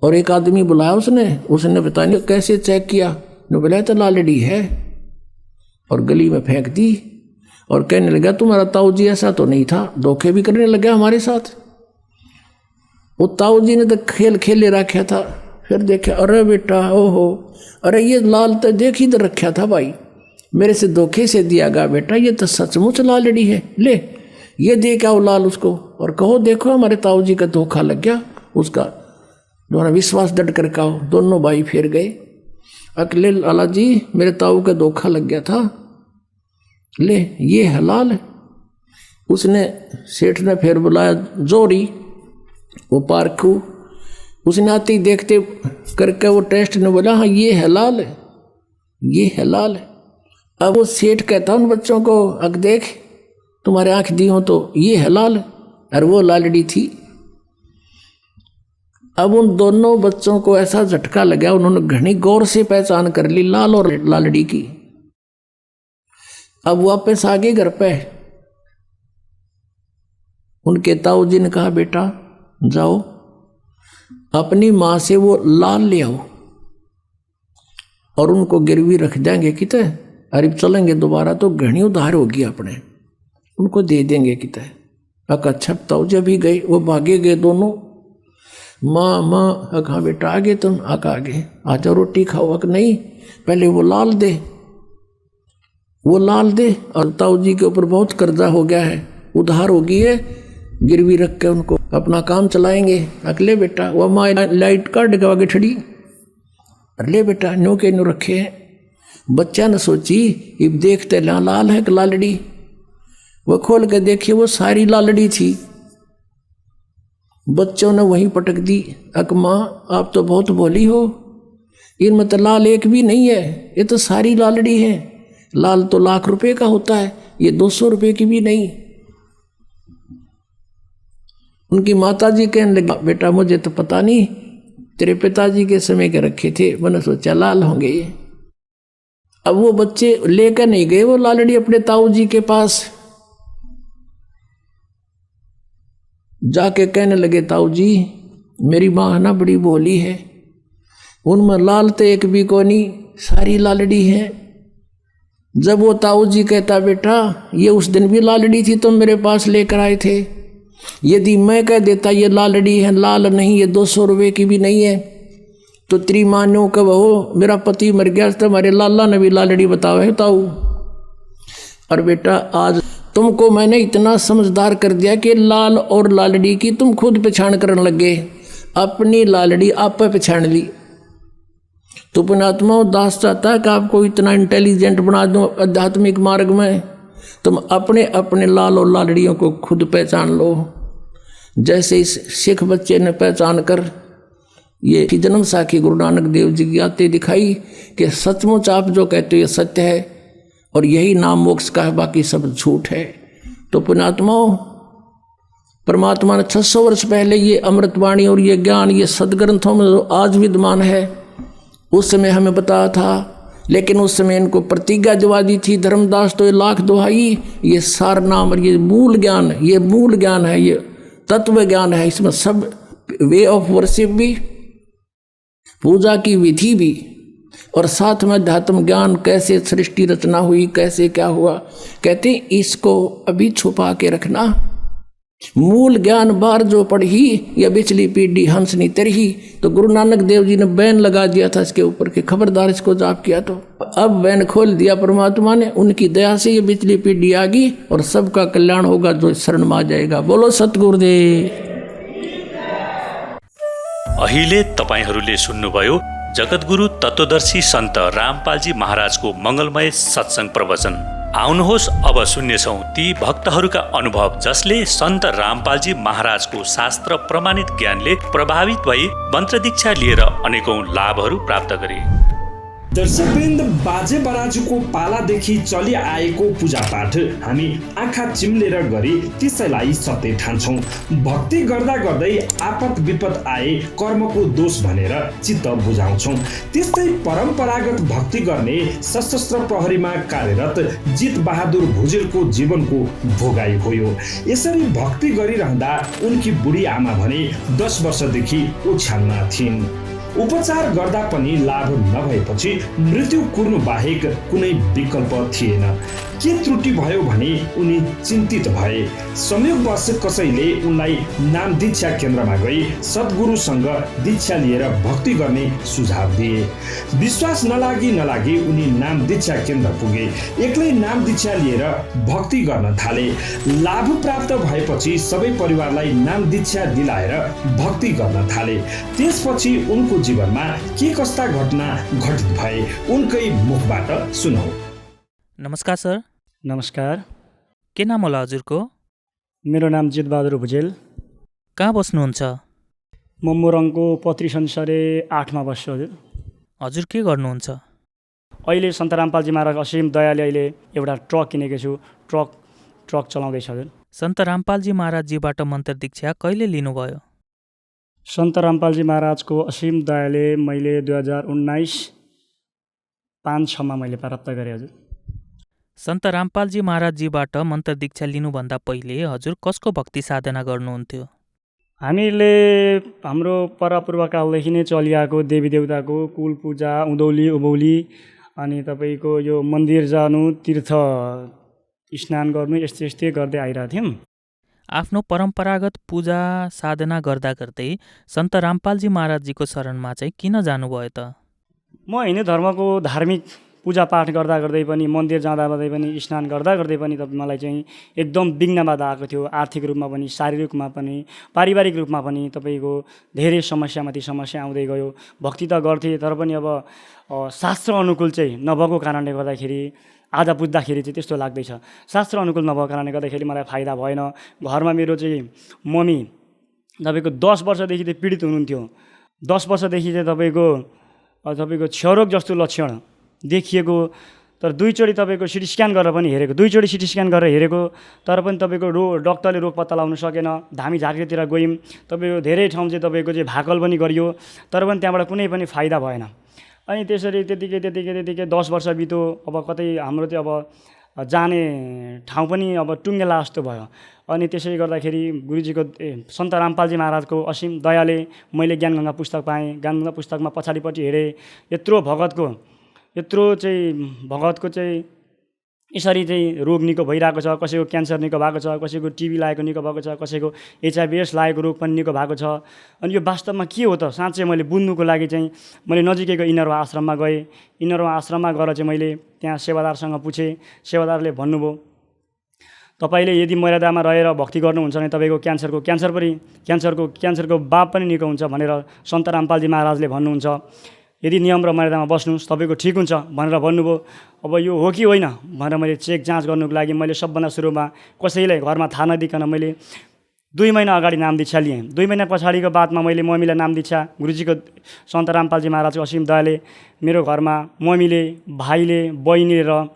और एक आदमी बुलाया उसने पता नहीं कैसे चेक किया, ने बोला तो लालड़ी है और गली में फेंक दी। और कहने लगा तुम्हारा ताऊ जी ऐसा तो नहीं था, धोखे भी करने लगा हमारे साथ। वो ताऊ जी ने तो खेल खेले रखा था, फिर देखा अरे बेटा ओहो, अरे ये लाल तो देख इधर रखा था भाई, मेरे से धोखे से दिया गया बेटा, ये तो सचमुच लालड़ी है, ले ये दे क्या वो लाल उसको और कहो देखो हमारे ताऊ जी का धोखा लग गया, उसका दोनों विश्वास डट कर कहो। दोनों भाई फिर गए, अकेले लाला जी मेरे ताऊ का धोखा लग गया था, ले ये हलाल है। उसने सेठ ने फिर बुलाया जोरी, वो पारखू, उसने आते ही देखते करके वो टेस्ट ने बोला हाँ ये हलाल है, ये हलाल है। अब वो सेठ कहता उन बच्चों को अग देख तुम्हारे आंख दी हो तो ये हलाल है, और वो लालड़ी थी। अब उन दोनों बच्चों को ऐसा झटका लगा, उन्होंने घनी गौर से पहचान कर ली लाल और लालड़ी की। अब वापस आ गए घर पे। उनके ताऊ जी ने कहा बेटा जाओ अपनी माँ से वो लाल ले आओ और उनको गिरवी रख देंगे किते, अरे चलेंगे दोबारा तो घनी उधार होगी अपने, उनको दे देंगे किते। अच्छा ताऊ जी भी गए, वो भागे गए दोनों। माँ माँ कहा बेटा आगे तुम आगे आ जाओ रोटी खाओ। अक नहीं पहले वो लाल दे, वो लाल दे। और ताऊ जी के ऊपर बहुत कर्जा हो गया है, उधार हो गई है, गिरवी रख के उनको अपना काम चलाएंगे। अगले बेटा वो माँ लाइट काट के आगे ठड़ी, अरे बेटा न्यू के न्यू रखे हैं। बच्चा ने सोची इब देखते लाल है कि लालड़ी, वो खोल के देखिए वो सारी लालड़ी थी। बच्चों ने वहीं पटक दी। अक माँ आप तो बहुत भोली हो, इनमें तो लाल एक भी नहीं है, ये तो सारी लालड़ी है। लाल तो लाख रुपए का होता है, ये 200 रुपए की भी नहीं। उनकी माताजी कहने लगी बेटा मुझे तो पता नहीं, तेरे पिताजी के समय के रखे थे, मैंने सोचा लाल होंगे ये। अब वो बच्चे लेकर नहीं गए वो लालड़ी अपने ताऊ जी के पास, जाके कहने लगे ताऊ जी मेरी माँ ना बड़ी भोली है, उनमें लाल तो एक भी को नहीं, सारी लालड़ी है। जब वो ताऊ जी कहता बेटा ये उस दिन भी लालड़ी थी तुम मेरे पास लेकर आए थे, यदि मैं कह देता ये लालड़ी है, लाल नहीं ये 200 रुपये की भी नहीं है, तो तेरी माँ ने कब हो मेरा पति मर गया तो हमारे लाला ने भी लालड़ी बताओ है ताऊ। और बेटा आज तुमको मैंने इतना समझदार कर दिया कि लाल और लालड़ी की तुम खुद पहचान करने लगे, अपनी लालड़ी आप पहचान ली। तो पुण्यात्मा दास चाहता है कि आपको इतना इंटेलिजेंट बना दूं आध्यात्मिक मार्ग में, तुम अपने अपने लाल और लालड़ियों को खुद पहचान लो। जैसे इस सिख बच्चे ने पहचान कर ये जन्म साखी गुरु नानक देव जी की आते दिखाई कि सचमुच आप जो कहते हो ये सत्य है और यही नाम मोक्ष का है, बाकी सब झूठ है। तो पुण्यात्माओं परमात्मा ने 600 वर्ष पहले ये अमृतवाणी और ये ज्ञान ये सदग्रंथों में जो आज विद्यमान है उस समय हमें बताया था, लेकिन उस समय इनको प्रतिज्ञा दिवा दी थी धर्मदास तो ये लाख दुहाई, ये सार नाम और ये मूल ज्ञान, ये मूल ज्ञान है, ये तत्व ज्ञान है। इसमें सब वे ऑफ वर्शिप भी, पूजा की विधि भी, और साथ में अध्यात्म ज्ञान कैसे सृष्टि रचना हुई, कैसे क्या हुआ, कहते इसको अभी छुपा के रखना। मूल ज्ञान बार जो पढ़ी या बिचली पीढ़ी हंस नहीं तरही। तो गुरु नानक देव जी ने बैन लगा दिया था इसके ऊपर कि खबरदार इसको जाप किया तो, अब बैन खोल दिया परमात्मा ने, उनकी दया से ये बिचली पीढ़ी आ गई और सबका कल्याण होगा जो शरण में आ जाएगा। बोलो सतगुरुदेव। अहिले तपाईहरूले सुन्नुभयो जगतगुरु तत्वदर्शी सन्त रामपालजी महाराजको मङ्गलमय सत्संग प्रवचन। आउनुहोस् अब सुन्नेछौँ ती भक्तहरूका अनुभव जसले सन्त रामपालजी महाराजको शास्त्र प्रमाणित ज्ञानले प्रभावित भई मन्त्र दीक्षा लिएर अनेकौं लाभहरू प्राप्त गरे। दर्शकवृन्द, बाजे बराजुको पालादेखि चलि आएको पूजापाठ हामी आँखा चिम्लेर गरी त्यसैलाई सत्य ठान्छौँ। भक्ति गर्दा गर्दै आपत विपद आए कर्मको दोष भनेर चित्त बुझाउँछौँ। त्यस्तै परम्परागत भक्ति गर्ने सशस्त्र प्रहरीमा कार्यरत जित बहादुर भुजेलको जीवनको भोगाई हो यो। यसरी भक्ति गरिरहँदा उनकी बुढी आमा भने 10 वर्षदेखि ओछ्यानमा थिइन्। उपचार गर्दा पनि लाभ नभएपछि मृत्यु कुर्नु बाहेक कुनै विकल्प थिएन। के त्रुटि भयो भने उनी चिन्तित भए। संयोगवश कसैले उनलाई नाम दीक्षा केन्द्रमा गई सद्गुरुसँग दीक्षा लिएर भक्ति गर्ने सुझाव दिए। विश्वास नलागी उनी नाम दीक्षा केन्द्र पुगे। एक्लै नाम दीक्षा लिएर भक्ति गर्न थाले। लाभ प्राप्त भएपछि सबै परिवारलाई नाम दीक्षा दिलाएर भक्ति गर्न थाले। त्यसपछि उनको जीवनमा के कस्ता घटना घटित भए उनकै मुखबाट सुनौ। नमस्कार सर। नमस्कार। के नाम होला हजुरको? मेरो नाम जित बहादुर भुजेल। कहाँ बस्नुहुन्छ? म मोरङको पत्री संसारे 8 मा बस्छु हजुर। हजुर के गर्नुहुन्छ? अहिले सन्त रामपालजी महाराज असीम दयाले अहिले एउटा ट्रक किनेको छु। ट्रक चलाउँदैछ हजुर। सन्त रामपालजी महाराजजीबाट मन्त्र दीक्षा कहिले लिनुभयो? सन्त रामपालजी महाराजको असीम दयाले मैले 2019 5-6 मा मैले प्राप्त गरेँ हजुर। सन्त रामपालजी महाराजजीबाट मन्त्र दीक्षा लिनुभन्दा पहिले हजुर कसको भक्ति साधना गर्नुहुन्थ्यो? हामीले हाम्रो परपूर्वकालदेखि नै चलिआएको देवी देवताको कुल पूजा, उँधौली उभौली, अनि तपाईँको यो मन्दिर जानु, तीर्थ स्नान गर्नु, यस्तै गर्दै आइरहेको थियौँ। आफ्नो परम्परागत पूजा साधना गर्दा गर्दै सन्त रामपालजी महाराजजीको शरणमा चाहिँ किन जानुभयो त? म हिन्दू धर्मको धार्मिक पूजापाठ गर्दा गर्दै पनि, मन्दिर जाँदा पनि, स्नान गर्दा गर्दै पनि मलाई चाहिँ एकदम विघ्न बाधा आएको थियो। आर्थिक रूपमा पनि, शारीरिक रूपमा पनि, पारिवारिक रूपमा पनि तपाईँको धेरै समस्यामाथि समस्या आउँदै गयो। भक्ति त गर्थेँ, तर पनि अब शास्त्र अनुकूल चाहिँ नभएको कारणले गर्दाखेरि आज बुझ्दाखेरि चाहिँ त्यस्तो लाग्दैछ। शास्त्र अनुकूल नभएको कारणले गर्दाखेरि मलाई फाइदा भएन। घरमा मेरो चाहिँ मम्मी तपाईँको 10 वर्षदेखि चाहिँ पीडित हुनुहुन्थ्यो। 10 वर्षदेखि चाहिँ तपाईँको क्षयरोग जस्तो लक्षण देखिएको, तर 2 चोटि तपाईँको सिटी स्क्यान गरेर पनि हेरेको, 2 चोटि सिटी स्क्यान गरेर हेरेको, तर पनि तपाईँको डक्टरले रोग पत्ता लगाउन सकेन। धामी झाँक्रीतिर गयौँ, तपाईँको धेरै ठाउँ चाहिँ तपाईँको चाहिँ भाकल पनि गरियो, तर पनि त्यहाँबाट कुनै पनि फाइदा भएन। अनि त्यसरी त्यतिकै 10 वर्ष बित्यो। अब कतै हाम्रो चाहिँ अब जाने ठाउँ पनि अब टुङ्गेला जस्तो भयो। अनि त्यसै गर्दाखेरि गुरुजीको सन्त रामपालजी महाराजको असीम दयाले मैले ज्ञानगङ्गा पुस्तक पाएँ। ज्ञानगङ्गा पुस्तकमा पछाडिपट्टि हेरेँ, यत्रो भगतको चाहिँ यसरी चाहिँ रोग निको भइरहेको छ। कसैको क्यान्सर निको भएको छ, कसैको टिबी लागेको निको भएको छ, कसैको HIV/AIDS लागेको रोग पनि निको भएको छ। अनि यो वास्तवमा के हो त? साँच्चै मैले बुझ्नुको लागि चाहिँ मैले नजिकैको इनरवा आश्रममा गएँ। इनरवा आश्रममा गएर चाहिँ मैले त्यहाँ सेवादारसँग पुछेँ। सेवादारले भन्नुभयो, तपाईँले यदि मर्यादामा रहेर भक्ति गर्नुहुन्छ भने तपाईँको क्यान्सरको बाप पनि निको हुन्छ भनेर सन्त रामपालजी महाराजले भन्नुहुन्छ। यदि नियम र मर्यादामा बस्नुहोस् तपाईँको ठिक हुन्छ भनेर भन्नुभयो। अब यो हो कि होइन भनेर मैले चेक जाँच गर्नुको लागि मैले सबभन्दा सुरुमा कसैलाई घरमा थाहा नदिकन मैले 2 महिना अगाडि नाम दीक्षा लिएँ। 2 महिना पछाडिको बादमा मैले मम्मीलाई नाम दीक्षा, गुरुजीको सन्त रामपालजी महाराजको असीम दयाले मेरो घरमा मम्मीले, भाइले, बहिनीले र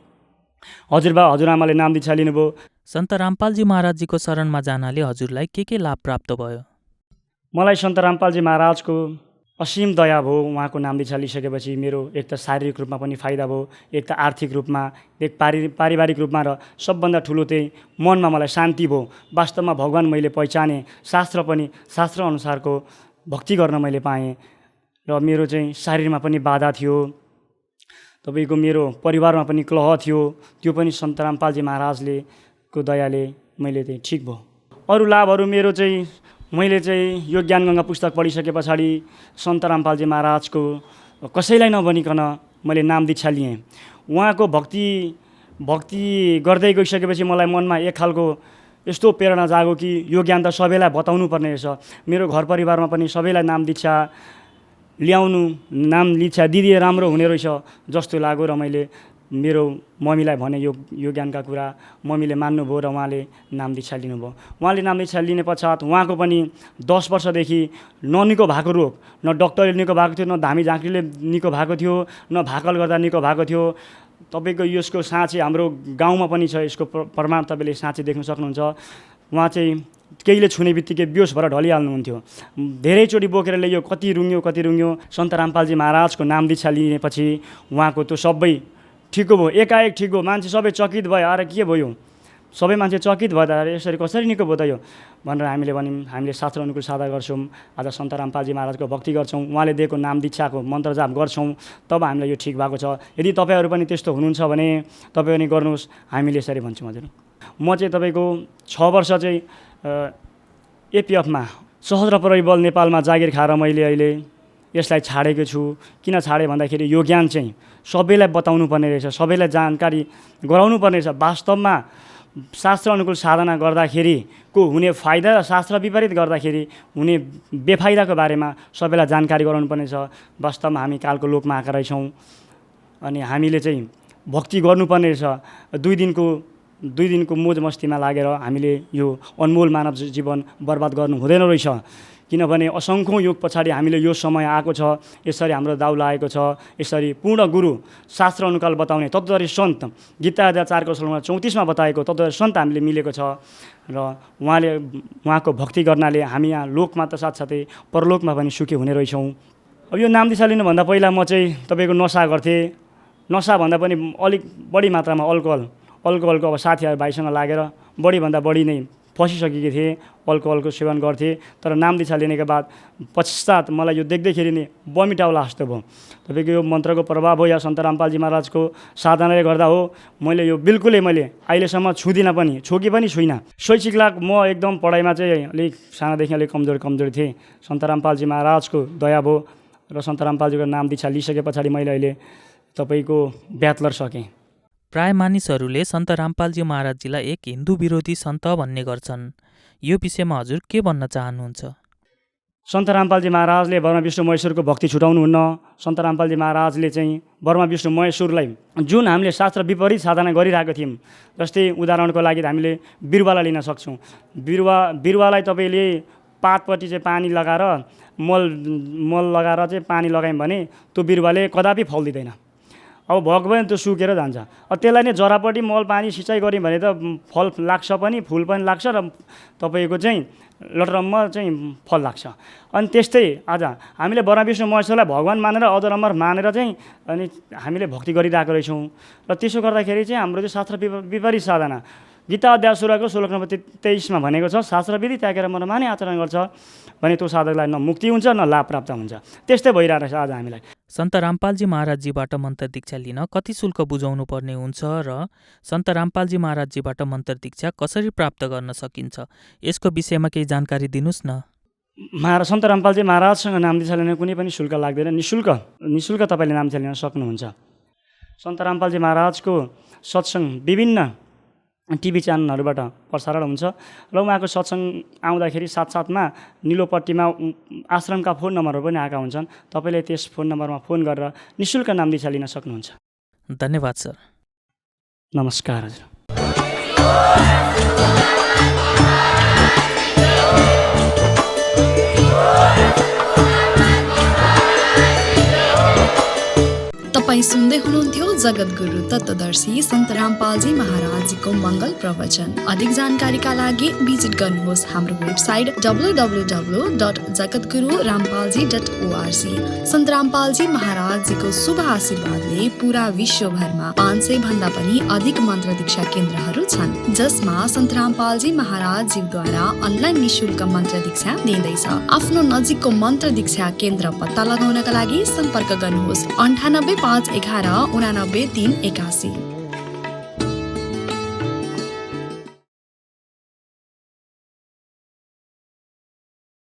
हजुरबा हजुरआमाले नाम दीक्षा लिनुभयो। सन्त रामपालजी महाराजजीको शरणमा जानाले हजुरलाई के लाभ प्राप्त भयो? मलाई सन्त रामपालजी महाराजको असीम दया भयो। उहाँको नाम दीक्षा लिइसकेपछि मेरो एक त शारीरिक रूपमा पनि फाइदा भयो, एक त आर्थिक रूपमा, एक पारिवारिक रूपमा, र सबभन्दा ठुलो चाहिँ मनमा मलाई शान्ति भयो। वास्तवमा भगवान् मैले पहिचाने, शास्त्र अनुसारको भक्ति गर्न मैले पाएँ। र मेरो चाहिँ शरीरमा पनि बाधा थियो, तपाईँको मेरो परिवारमा पनि कलह थियो, त्यो पनि सन्त रामपालजी महाराजले को दयाले मैले चाहिँ ठिक भयो। अरू लाभहरू मेरो चाहिँ मैले चाहिँ यो ज्ञानगङ्गा पुस्तक पढिसके पछाडि सन्त रामपालजी महाराजको कसैलाई नभनिकन मैले नाम दीक्षा लिएँ। उहाँको भक्ति गर्दै गइसकेपछि मलाई मनमा एक खालको यस्तो प्रेरणा जाग्यो कि यो ज्ञान त सबैलाई बताउनु पर्ने रहेछ। मेरो घर परिवारमा पनि सबैलाई नाम दीक्षा दिदिए राम्रो हुने रहेछ जस्तो लाग्यो। र मैले मेरो मम्मीलाई भने यो ज्ञानका कुरा, मम्मीले मान्नुभयो र उहाँले नाम दीक्षा लिनुभयो। उहाँले नाम दीक्षा लिने पश्चात उहाँको पनि 10 वर्षदेखि ननिको भएको रोग, न डक्टरले निको भएको थियो, न धामी झाँक्रीले निको भएको थियो, न भाकल गर्दा निको भएको थियो। तपाईँको यसको साँच्चै हाम्रो गाउँमा पनि छ, यसको प्रमाण तपाईँले साँच्चै देख्न सक्नुहुन्छ। उहाँ चाहिँ केहीले छुने बित्तिकै बेहोस भएर ढलिहाल्नुहुन्थ्यो। धेरैचोटि बोकेर ल्यायो, कति रुङ्यो। सन्त रामपालजी महाराजको नाम दीक्षा लिएपछि उहाँको त्यो सबै ठिक भयो, एकाएक ठिक भयो। मान्छे सबै चकित भयो, अरे के भयो, सबै मान्छे चकित भयो त, अरे यसरी कसरी निको भयो त यो भनेर हामीले भन्यौँ। हामीले शास्त्र अनुकूल साधना गर्छौँ, आज सन्त रामपालजी महाराजको भक्ति गर्छौँ, उहाँले दिएको नाम दीक्षाको मन्त्र जाप गर्छौँ, तब हामीलाई यो ठिक भएको छ। यदि तपाईँहरू पनि त्यस्तो हुनुहुन्छ भने तपाईँ पनि गर्नुहोस्, हामीले यसरी भन्छौँ। हजुर, म चाहिँ तपाईँको 6 वर्ष चाहिँ APFमा सशस्त्र प्रहरी बल नेपालमा जागिर खाएर मैले अहिले यसलाई छाडेको छु। किन छाडेँ भन्दाखेरि यो ज्ञान चाहिँ सबैलाई बताउनु पर्ने रहेछ, सबैलाई जानकारी गराउनु पर्ने रहेछ। वास्तवमा शास्त्र अनुकूल साधना गर्दाखेरिको हुने फाइदा र शास्त्र विपरीत गर्दाखेरि हुने बेफाइदाको बारेमा सबैलाई जानकारी गराउनु पर्ने छ। वास्तवमा हामी कालको लोकमा आएका रहेछौँ अनि हामीले चाहिँ भक्ति गर्नुपर्ने रहेछ। 2 दिनको मोज मस्तीमा लागेर हामीले यो अनमोल मानव जीवन बर्बाद गर्नु हुँदैन रहेछ। किनभने असङ्ख्यौँ युग पछाडि हामीले यो समय आएको छ, यसरी हाम्रो दाउ लागेको छ। यसरी पूर्ण गुरु शास्त्र अनुकूल बताउने तत्त्वधारी सन्त गीता अध्याय 4 को श्लोकमा 34 मा बताएको तत्त्वधारी सन्त हामीले मिलेको छ। र उहाँको भक्ति गर्नाले हामी यहाँ लोकमा त साथसाथै परलोकमा पनि सुखी हुने रहेछौँ। अब यो नाम दीक्षा लिनुभन्दा पहिला म चाहिँ तपाईँको नसा गर्थेँ। नसा भन्दा पनि अलिक बढी मात्रामा अल्कोहलको अब साथीहरू भाइसँग लागेर बढीभन्दा बढी नै फसिसकेको थिएँ, अल्कोहलको सेवन गर्थेँ। तर नाम दीक्षा लिनेको बाद पश्चात मलाई यो देख्दैखेरि नै बमिट आउला जस्तो भयो। तपाईँको यो मन्त्रको प्रभाव हो या सन्त रामपालजी महाराजको साधनाले गर्दा हो। मैले यो बिल्कुलै मैले अहिलेसम्म छुदिनँ पनि, छोकी पनि छुइनँ। शैक्षिक लाग म एकदम पढाइमा चाहिँ अलिक सानादेखि अलिक कमजोर थिएँ। सन्त रामपालजी महाराजको दया भयो र सन्त रामपालजीको नाम दीक्षा लिइसके पछाडि मैले अहिले तपाईँको ब्याचलर सकेँ। प्राय मानिसहरूले सन्त रामपालजी महाराजजीलाई एक हिन्दू विरोधी सन्त भन्ने गर्छन्। यो विषयमा हजुर के भन्न चाहनुहुन्छ? सन्त रामपालजी महाराजले ब्रह्मा विष्णु महेश्वरको भक्ति छुटाउनुहुन्न। सन्त रामपालजी महाराजले चाहिँ ब्रह्मा विष्णु महेश्वरलाई जुन हामीले शास्त्र विपरीत साधना गरिरहेको थियौँ, जस्तै उदाहरणको लागि हामीले बिरुवालाई लिन सक्छौँ। बिरुवालाई तपाईँले पातपट्टि चाहिँ पानी लगाएर मल लगाएर चाहिँ पानी लगायौँ भने त्यो बिरुवाले कदापि फल दिँदैन। अब भएको पनि त्यो सुकेर जान्छ। अब त्यसलाई नै जरापट्टि मल पानी सिँचाइ गऱ्यौँ भने त फल लाग्छ पनि, फुल पनि लाग्छ र तपाईँको चाहिँ लटरम्म चाहिँ फल लाग्छ। अनि त्यस्तै आज हामीले ब्रह्मा विष्णु महेश्वरलाई भगवान मानेर अजरम्बर मानेर चाहिँ अनि हामीले भक्ति गरिरहेको रहेछौँ। र त्यसो गर्दाखेरि चाहिँ हाम्रो चाहिँ शास्त्र विपरीत साधना गीता अध्याय 16 श्लोक नम्बर 23 भनेको छ, शास्त्रविधि त्यागेर मन माने आचरण गर्छ भने त्यो साधकलाई न मुक्ति हुन्छ न लाभ प्राप्त हुन्छ। त्यस्तै भइरहेको छ आज हामीलाई। सन्त रामपालजी महाराजजीबाट मन्त्र दीक्षा लिन कति शुल्क बुझाउनु पर्ने हुन्छ र सन्त रामपालजी महाराजजीबाट मन्त्र दीक्षा कसरी प्राप्त गर्न सकिन्छ, यसको विषयमा केही जानकारी दिनुहोस् न। सन्त रामपालजी महाराजसँग नाम दीक्षा लिन कुनै पनि शुल्क लाग्दैन। निःशुल्क तपाईँले नाम दीक्षा लिन सक्नुहुन्छ। सन्त रामपालजी महाराजको सत्सङ्ग विभिन्न टिभी च्यानलहरूबाट प्रसारण हुन्छ र उहाँको सत्सङ्ग आउँदाखेरि साथसाथमा निलोपट्टिमा आश्रमका फोन नम्बरहरू पनि आएका हुन्छन्। तपाईँले त्यस फोन नम्बरमा फोन गरेर निःशुल्क नाम दीक्षा लिन सक्नुहुन्छ। धन्यवाद सर। नमस्कार हजुर। तपाईँ सुन्दै हुनुहुन्थ्यो जगद्गुरु तत्त्वदर्शी सन्त रामपालजी महाराजजीको मङ्गल प्रवचन। अधिक जानकारीका लागि भिजिट गर्नुहोस् हाम्रो वेबसाइट www.jagadgururampalji.org। सन्त रामपालजी महाराजजीको शुभ आशीर्वादले पुरा विश्वभरमा 500 भन्दा पनि अधिक मन्त्र दीक्षा केन्द्रहरू छन्, जसमा सन्त रामपालजी महाराजजीद्वारा अनलाइन निःशुल्क मन्त्र दीक्षा दिँदैछ। आफ्नो नजिकको मन्त्र दीक्षा केन्द्र पत्ता लगाउनका लागि सम्पर्क गर्नुहोस् 98 511 89 381।